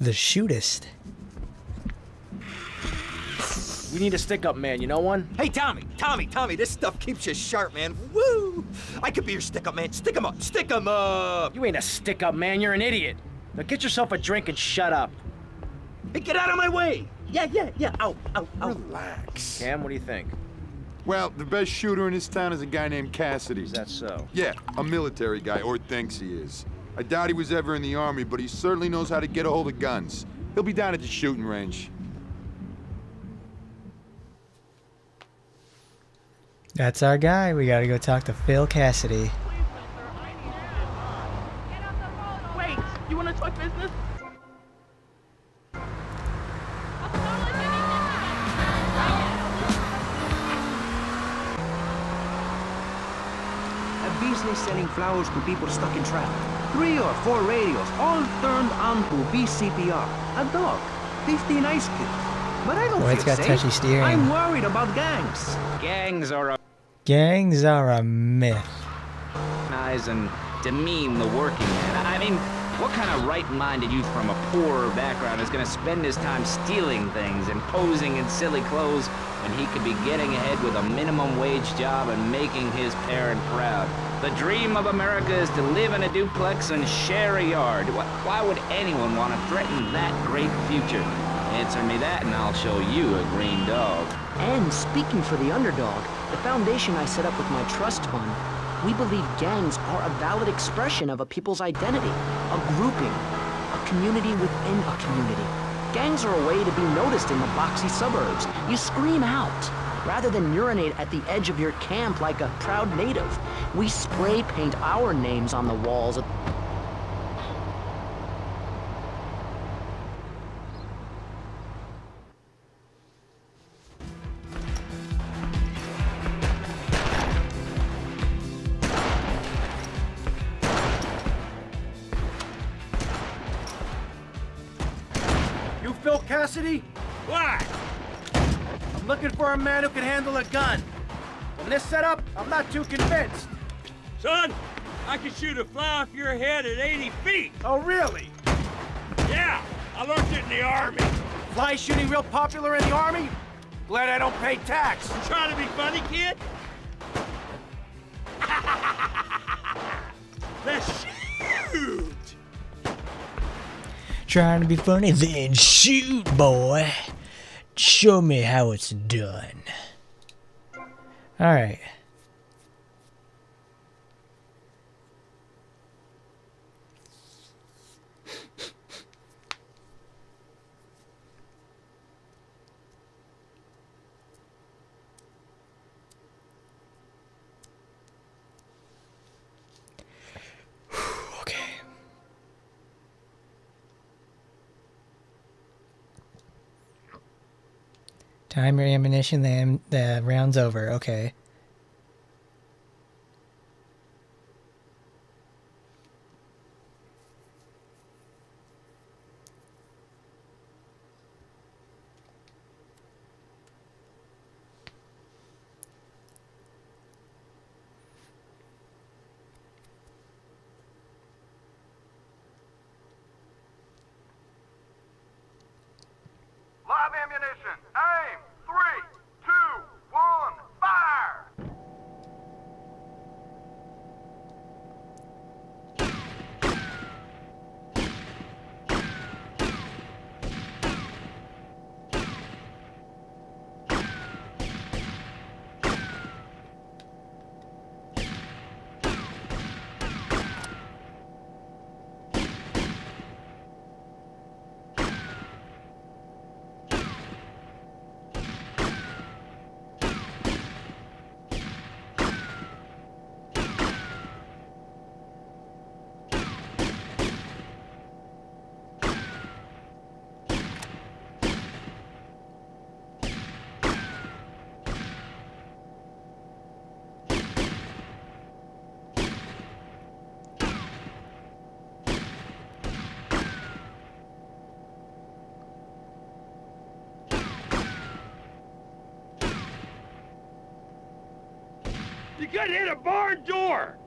The shootist. We need a stick-up man, you know one? Hey, Tommy, this stuff keeps you sharp, man. Woo! I could be your stick-up man. Stick 'em up, stick 'em up! You ain't a stick-up man, you're an idiot. Now get yourself a drink and shut up. Hey, get out of my way! Yeah, ow. Relax. Cam, what do you think? Well, the best shooter in this town is a guy named Cassidy. Is that so? Yeah, a military guy, or thinks he is. I doubt he was ever in the army, but he certainly knows how to get a hold of guns. He'll be down at the shooting range. That's our guy. We gotta go talk to Phil Cassidy. Wait, you want to talk business? business selling flowers to people stuck in traffic. 3 or 4 radios, all turned on to BCPR. A dog, 15 ice cubes. But I don't Boy, it's feel got safe. touchy steering. I'm worried about gangs. Gangs are Gangs are a myth. and demean the working man. I mean, what kind of right-minded youth from a poorer background is going to spend his time stealing things and posing in silly clothes when he could be getting ahead with a minimum wage job and making his parent proud? The dream of America is to live in a duplex and share a yard. Why would anyone want to threaten that great future? Answer me that and I'll show you a green dog. And speaking for the underdog, the foundation I set up with my trust fund, we believe gangs are a valid expression of a people's identity, a grouping, a community within a community. Gangs are a way to be noticed in the boxy suburbs. You scream out. Rather than urinate at the edge of your camp like a proud native, we spray paint our names on the walls. You Phil Cassidy? Why? I'm looking for a man who can handle a gun. From this setup, I'm not too convinced. Son, I can shoot a fly off your head at 80 feet. Oh, really? Yeah, I learned it in the Army. Fly shooting real popular in the Army? Glad I don't pay tax. You trying to be funny, kid? Let's shoot! Trying to be funny, then shoot, boy. Show me how it's done. Alright. Okay. Time your ammunition, the round's over. Okay. Live ammunition. Aim. 3, 2, 1, fire! You got hit a barn door!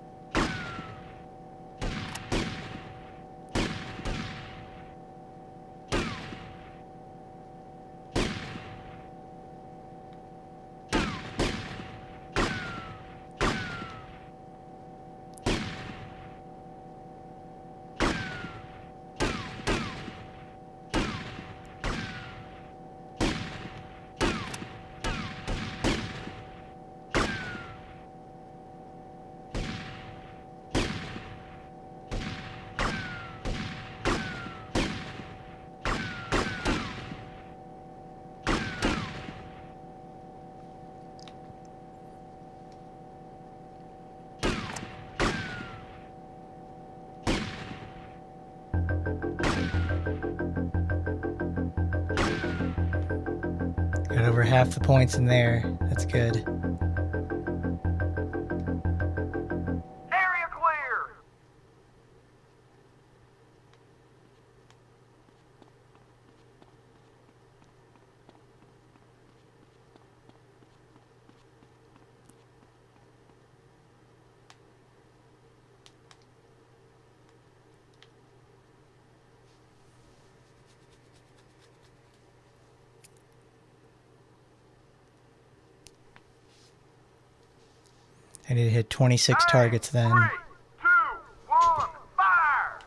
Got over half the points in there. That's good. I need to hit 26 targets then. 3, 2, 1, fire!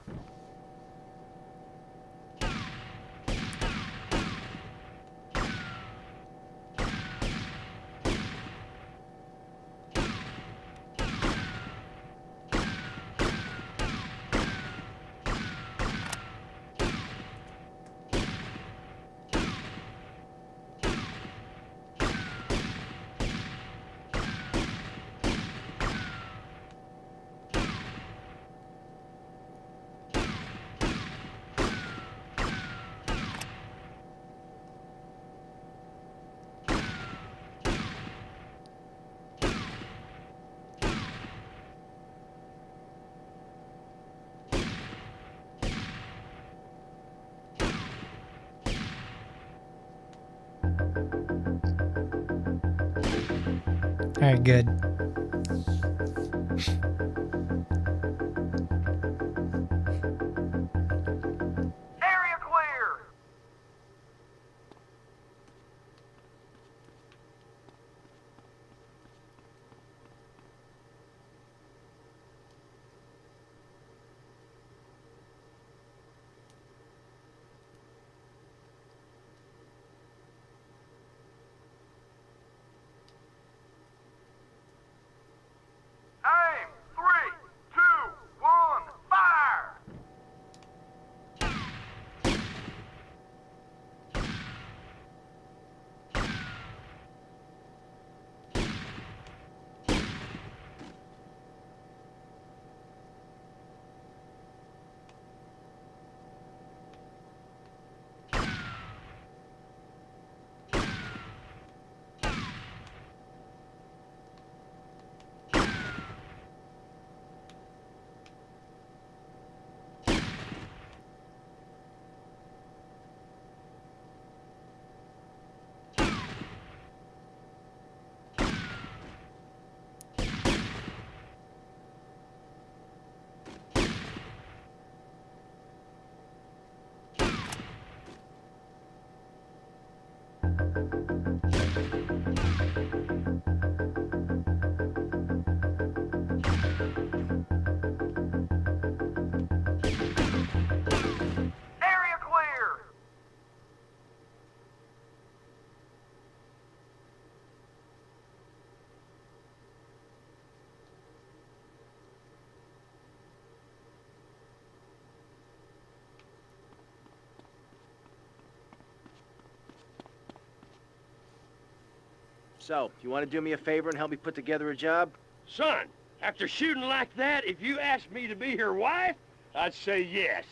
Alright, good. Area clear! Aim! 3, 2, 1, fire! Area clear! So, you want to do me a favor and help me put together a job? Son, after shooting like that, if you asked me to be your wife, I'd say yes.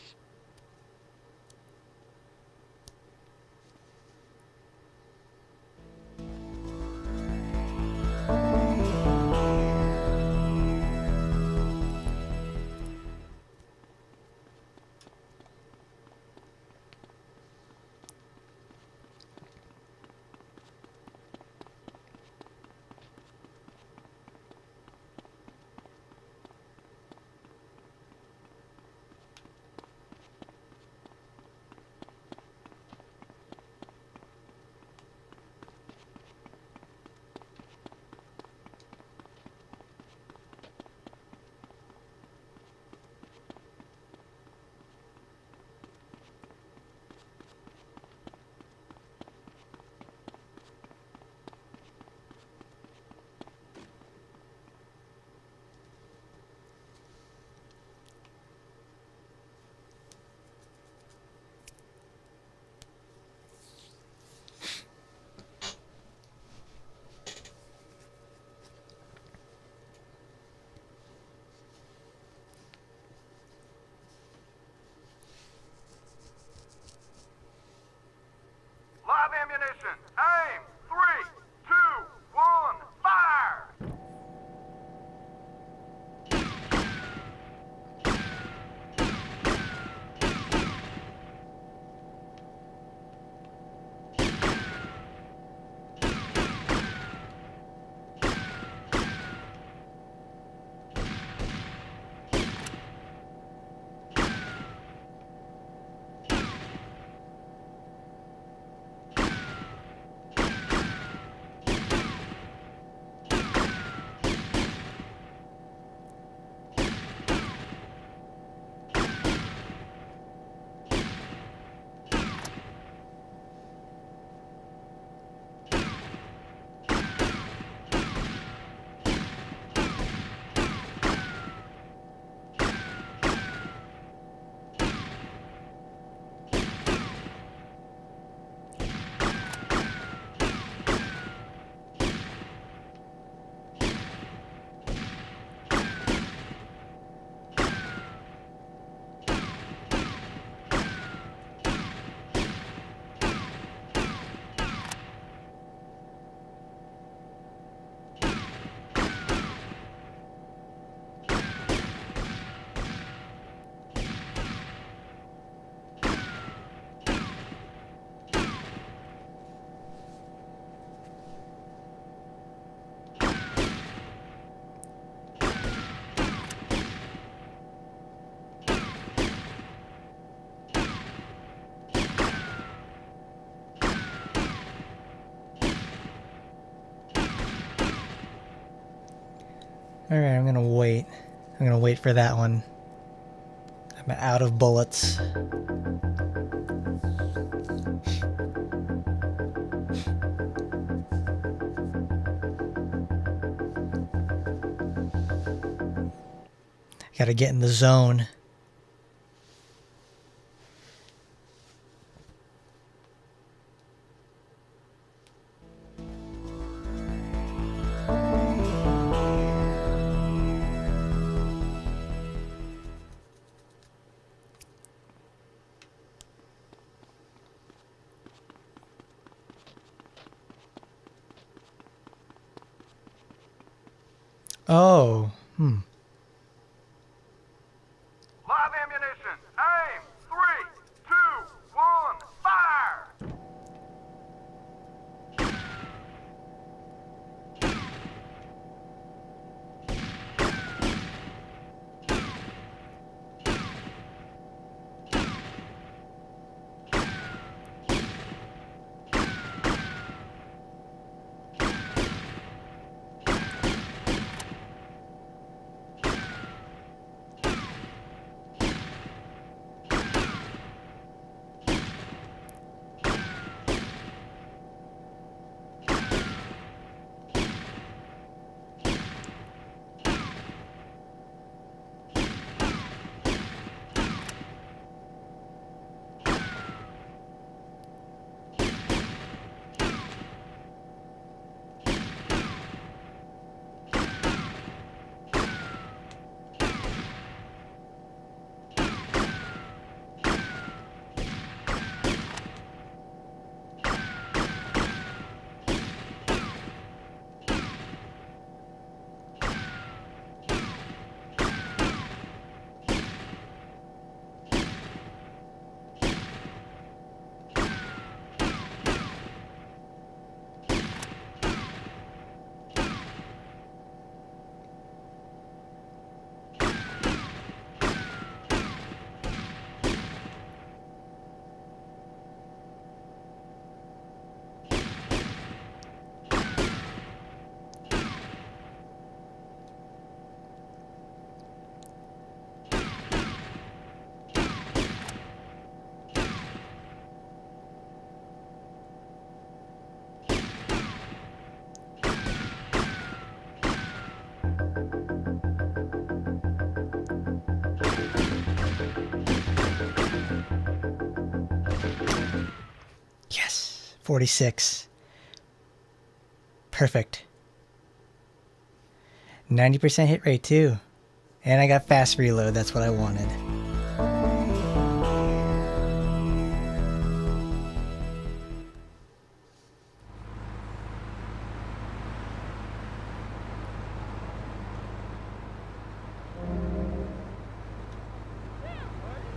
Alright, I'm gonna wait. I'm gonna wait for that one. I'm out of bullets. Gotta get in the zone. Oh, Live ammunition. Aim. 3, 2, 1, fire! yes. 46. Perfect. 90% hit rate too. And I got fast reload, that's what I wanted.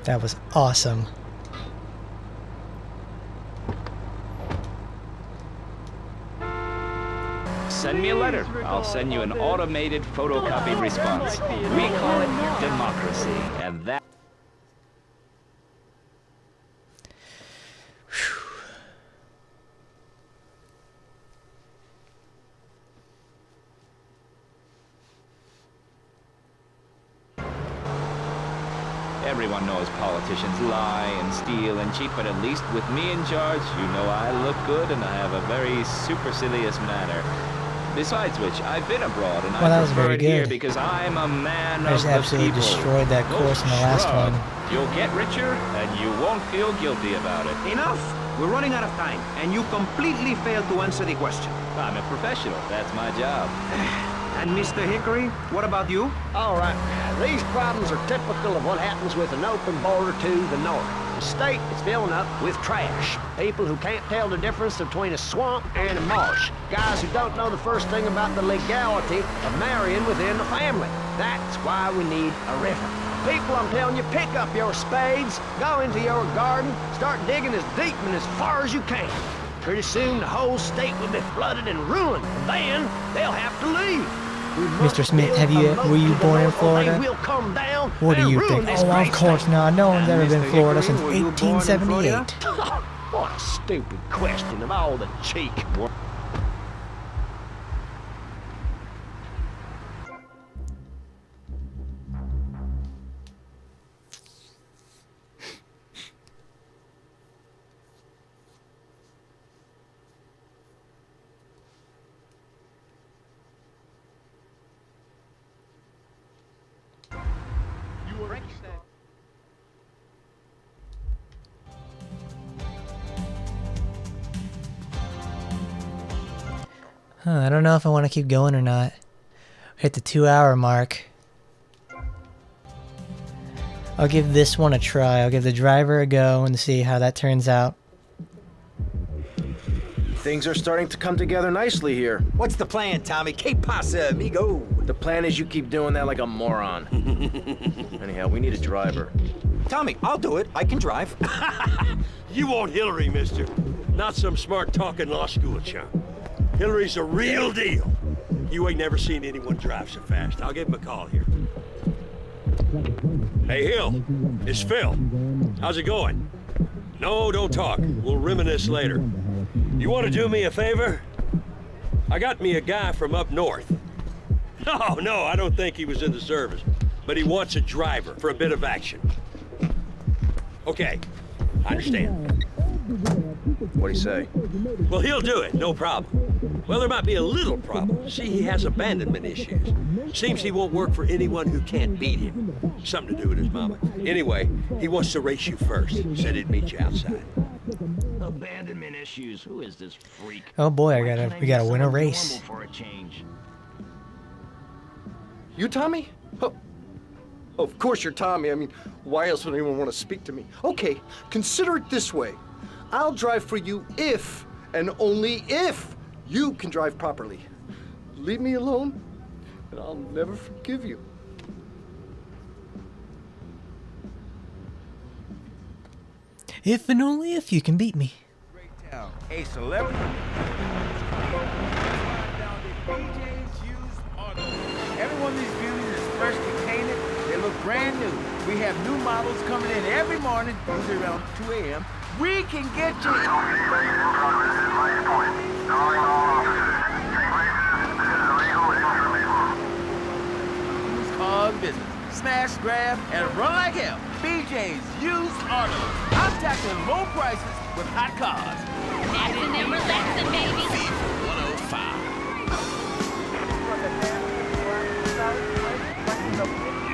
That was awesome. Send me a letter. I'll send you an automated photocopy response. We call it democracy, and that... Everyone knows politicians lie and steal and cheat, but at least with me in charge, you know I look good and I have a very supercilious manner. Besides which, I've been abroad and I prefer it here because I'm a man of the people. I just absolutely destroyed that course in the last one. You'll get richer and you won't feel guilty about it. Enough! We're running out of time, and you completely failed to answer the question. I'm a professional. That's my job. And Mr. Hickory, what about you? All right, these problems are typical of what happens with an open border to the north. The state is filling up with trash. People who can't tell the difference between a swamp and a marsh. Guys who don't know the first thing about the legality of marrying within the family. That's why we need a river. People, I'm telling you, pick up your spades, go into your garden, start digging as deep and as far as you can. Pretty soon the whole state will be flooded and ruined, and then they'll have to leave. Mr. Smith, were you born in Florida? What do you think? Oh, of course not. No one's ever been in Florida since 1878. What a stupid question of all the cheek. I don't know if I want to keep going or not. Hit the 2-hour mark. I'll give this one a try. I'll give the driver a go and see how that turns out. Things are starting to come together nicely here. What's the plan, Tommy? Que pasa, amigo? The plan is you keep doing that like a moron. Anyhow, we need a driver. Tommy, I'll do it. I can drive. You want Hillary, mister. Not some smart-talking law school chump. Hillary's a real deal. You ain't never seen anyone drive so fast. I'll give him a call here. Hey, Hill. It's Phil. How's it going? No, don't talk. We'll reminisce later. You want to do me a favor? I got me a guy from up north. No, I don't think he was in the service. But he wants a driver for a bit of action. Okay, I understand. What'd he say? Well, he'll do it, no problem. Well, there might be a little problem. See, he has abandonment issues. Seems he won't work for anyone who can't beat him. Something to do with his mama. Anyway, he wants to race you first. Said he'd meet you outside. Abandonment issues. Who is this freak? Oh boy, we gotta win a race. For a change. You Tommy? Oh, of course you're Tommy. I mean, why else would anyone want to speak to me? Okay, consider it this way. I'll drive for you if, and only if, you can drive properly. Leave me alone, and I'll never forgive you. If and only if you can beat me. A celebrity. Every one of these beauties is freshly painted. They look brand new. We have new models coming in every morning, usually around 2 a.m. We can get you. Used car business. Smash, grab, and run like hell. BJ's Used Auto. I'm tackling low prices with hot cars. Maxing and relaxing, baby. 105.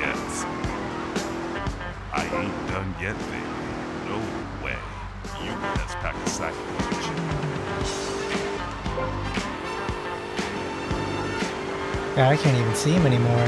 Yes. I ain't done yet, baby. No way. You best pack a sack of shit. God, I can't even see him anymore.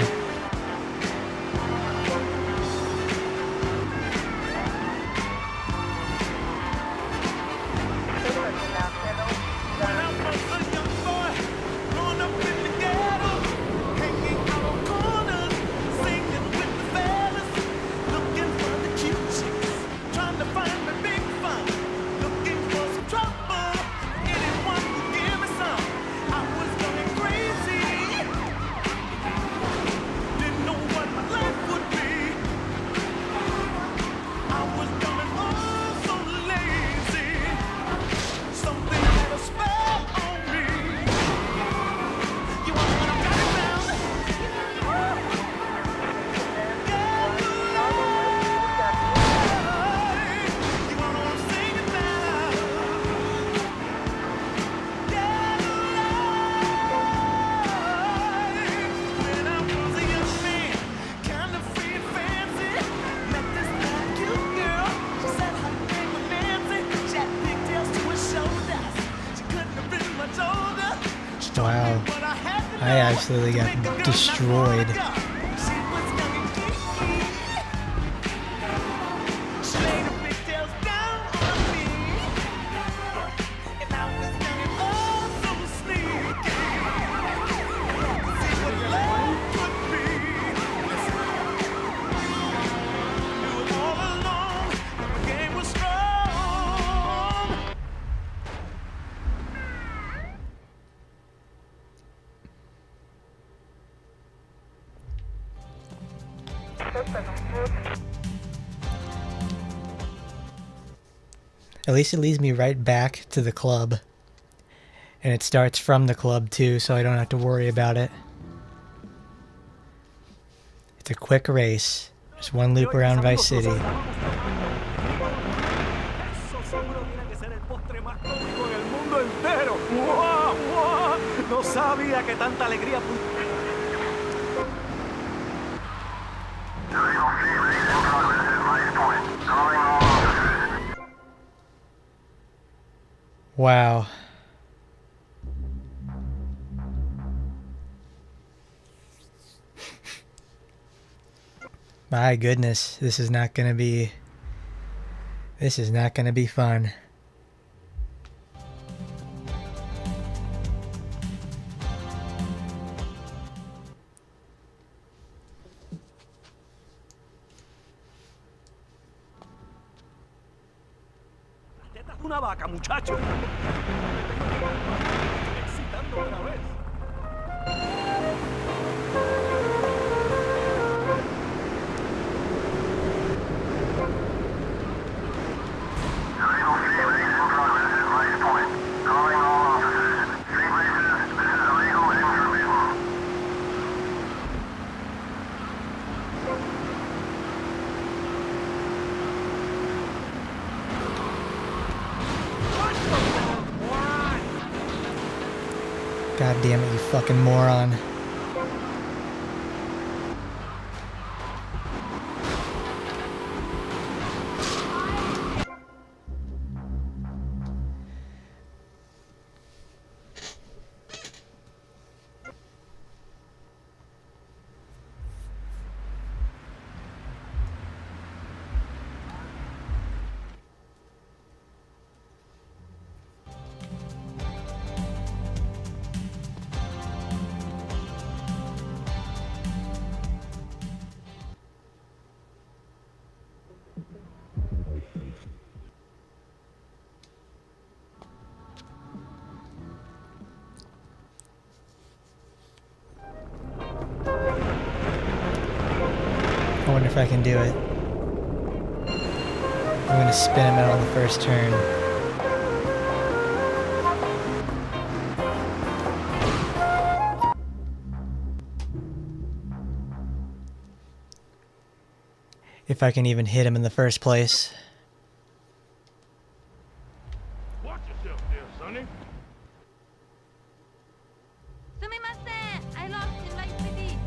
Wow, I absolutely got destroyed. At least it leads me right back to the club. And it starts from the club too, so I don't have to worry about it. It's a quick race. Just one loop around Vice City. No sabía que tanta alegría. Wow. My goodness, this is not gonna be fun. Una vaca, muchacho. Excitando otra vez. God damn it, you fucking moron. I wonder if I can do it. I'm gonna spin him out on the first turn. If I can even hit him in the first place. Watch yourself there, Sonny. Sumimasen! I lost in my city.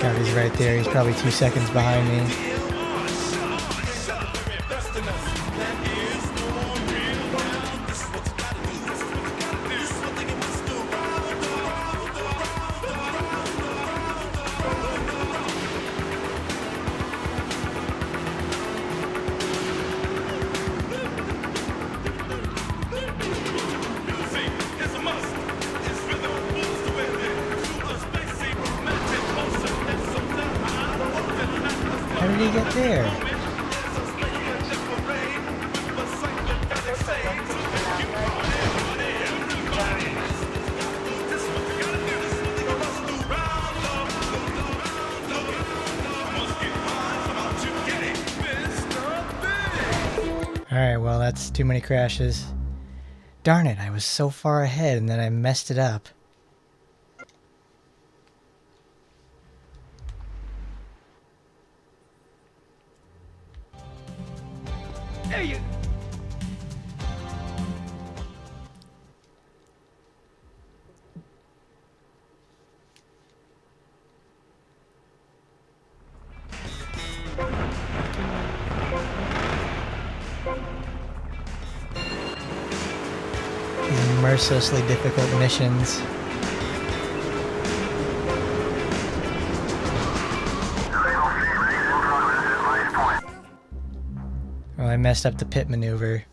God, he's right there. He's probably 2 seconds behind me. How did he get there? Alright, well, that's too many crashes. Darn it, I was so far ahead and then I messed it up. There you... These mercilessly difficult missions. Well, I messed up the pit maneuver.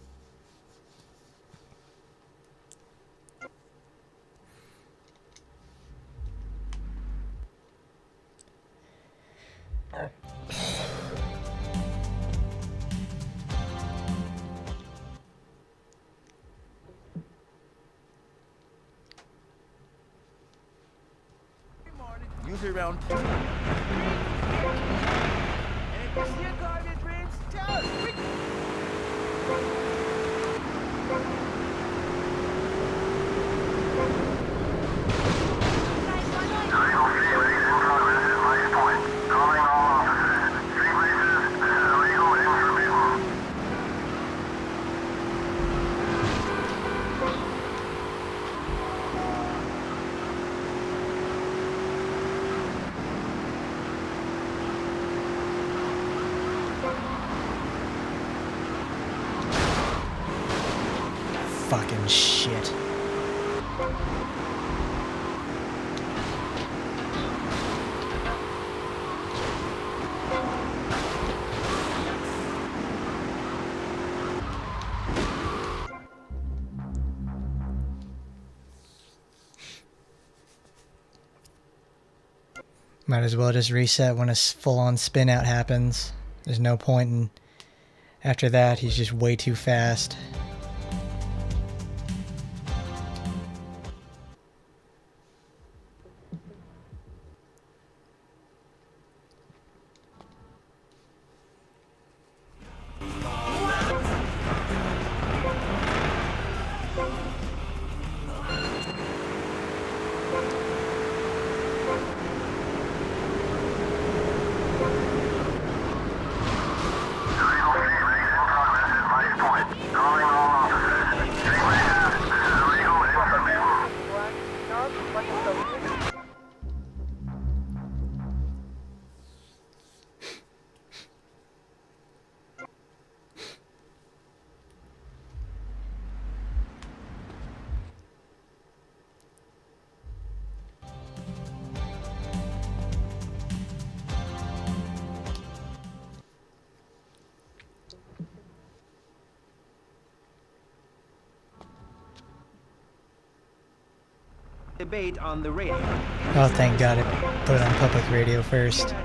Usually around 2. And if you see a car in your dreams, tell us. Fucking shit. Might as well just reset when a full-on spin out happens. There's no point in... After that, he's just way too fast. Debate on the radio. Oh, thank God I put it on public radio first.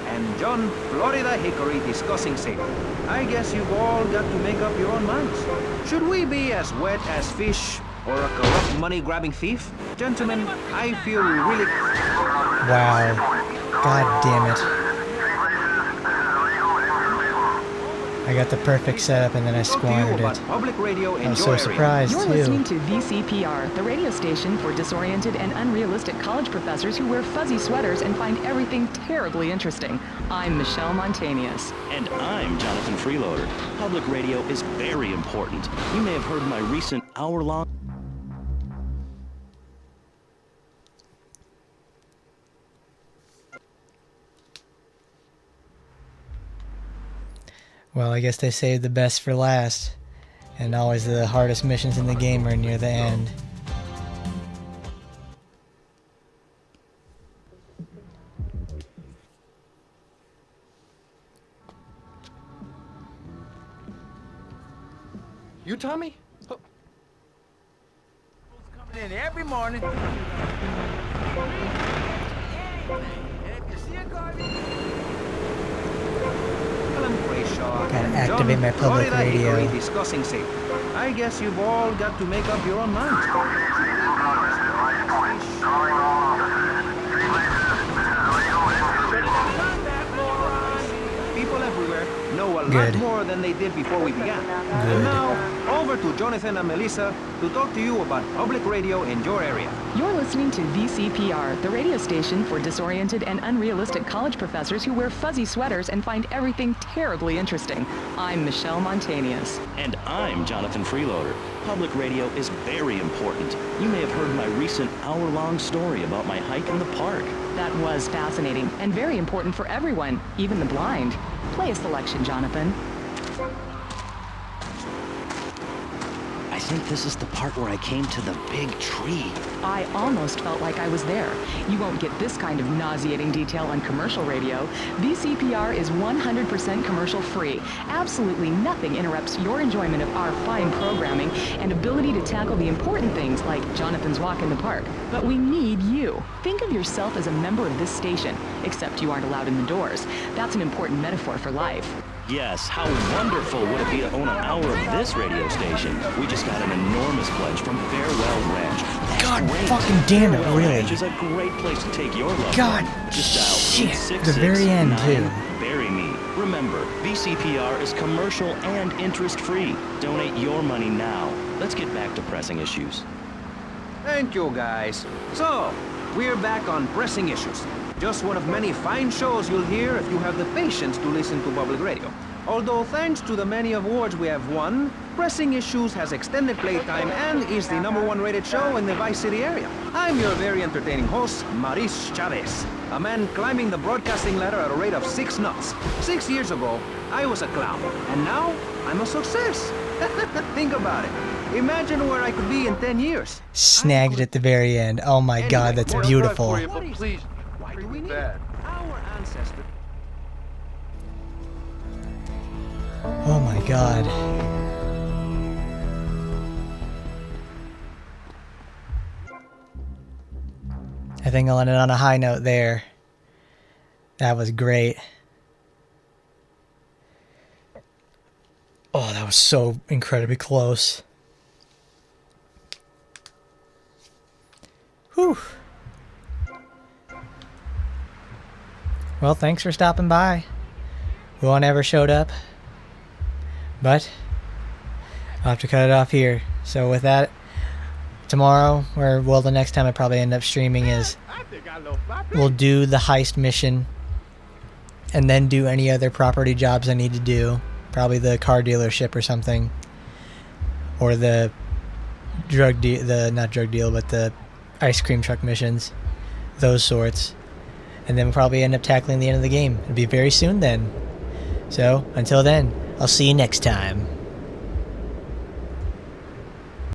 And John, Florida Hickory discussing safety. I guess you've all got to make up your own minds. Should we be as wet as fish or a corrupt money-grabbing thief? Gentlemen, I feel really... Wow. God damn it. I got the perfect setup and then I squandered it. Public radio in I was so surprised You're too. listening to VCPR, the radio station for disoriented and unrealistic college professors who wear fuzzy sweaters and find everything terribly interesting. I'm Michelle Montanius. And I'm Jonathan Freeloader. Public radio is very important. You may have heard my recent hour-long... Well, I guess they saved the best for last. And always the hardest missions in the game are near the end. You, Tommy? Oh. Coming in every morning. And if you see a car... Gotta activate my public radio. Discussing safety. I guess you've all got to make up your own minds. People everywhere know a lot more than they did before we began. And now, over to Jonathan and Melissa to talk to you about public radio in your area. You're listening to VCPR, the radio station for disoriented and unrealistic college professors who wear fuzzy sweaters and find everything terribly interesting. I'm Michelle Montanius. And I'm Jonathan Freeloader. Public radio is very important. You may have heard my recent hour-long story about my hike in the park. That was fascinating and very important for everyone, even the blind. Play a selection, Jonathan. I think this is the part where I came to the big tree. I almost felt like I was there. You won't get this kind of nauseating detail on commercial radio. VCPR is 100% commercial free. Absolutely nothing interrupts your enjoyment of our fine programming and ability to tackle the important things like Jonathan's walk in the park. But we need you. Think of yourself as a member of this station, except you aren't allowed in the doors. That's an important metaphor for life. Yes, how wonderful would it be to own an hour of this radio station? We just got an enormous pledge from Farewell Ranch. That's God great. fucking damn it, Farewell really? Ranch is a great place to take your loved God, one. Just dial shit, 866 the very end, too. Bury me. Remember, VCPR is commercial and interest-free. Donate your money now. Let's get back to pressing issues. Thank you, guys. So, we're back on Pressing Issues. Just one of many fine shows you'll hear if you have the patience to listen to public radio. Although thanks to the many awards we have won, Pressing Issues has extended playtime and is the #1 rated show in the Vice City area. I'm your very entertaining host, Maurice Chavez, a man climbing the broadcasting ladder at a rate of 6 knots. 6 years ago, I was a clown, and now I'm a success. Think about it. Imagine where I could be in 10 years. Snagged at the very end. Oh my god, that's beautiful. Please, why do we need it? Our ancestors. Oh my god. I think I'll end it on a high note there. That was great. Oh, that was so incredibly close. Whew. Well, thanks for stopping by. No one ever showed up. But I'll have to cut it off here. So with that, tomorrow, or well, the next time I probably end up streaming is we'll do the heist mission and then do any other property jobs I need to do. Probably the car dealership or something. Or the drug deal, not drug deal, but the ice cream truck missions. Those sorts. And then we'll probably end up tackling the end of the game. It'll be very soon then. So, until then, I'll see you next time.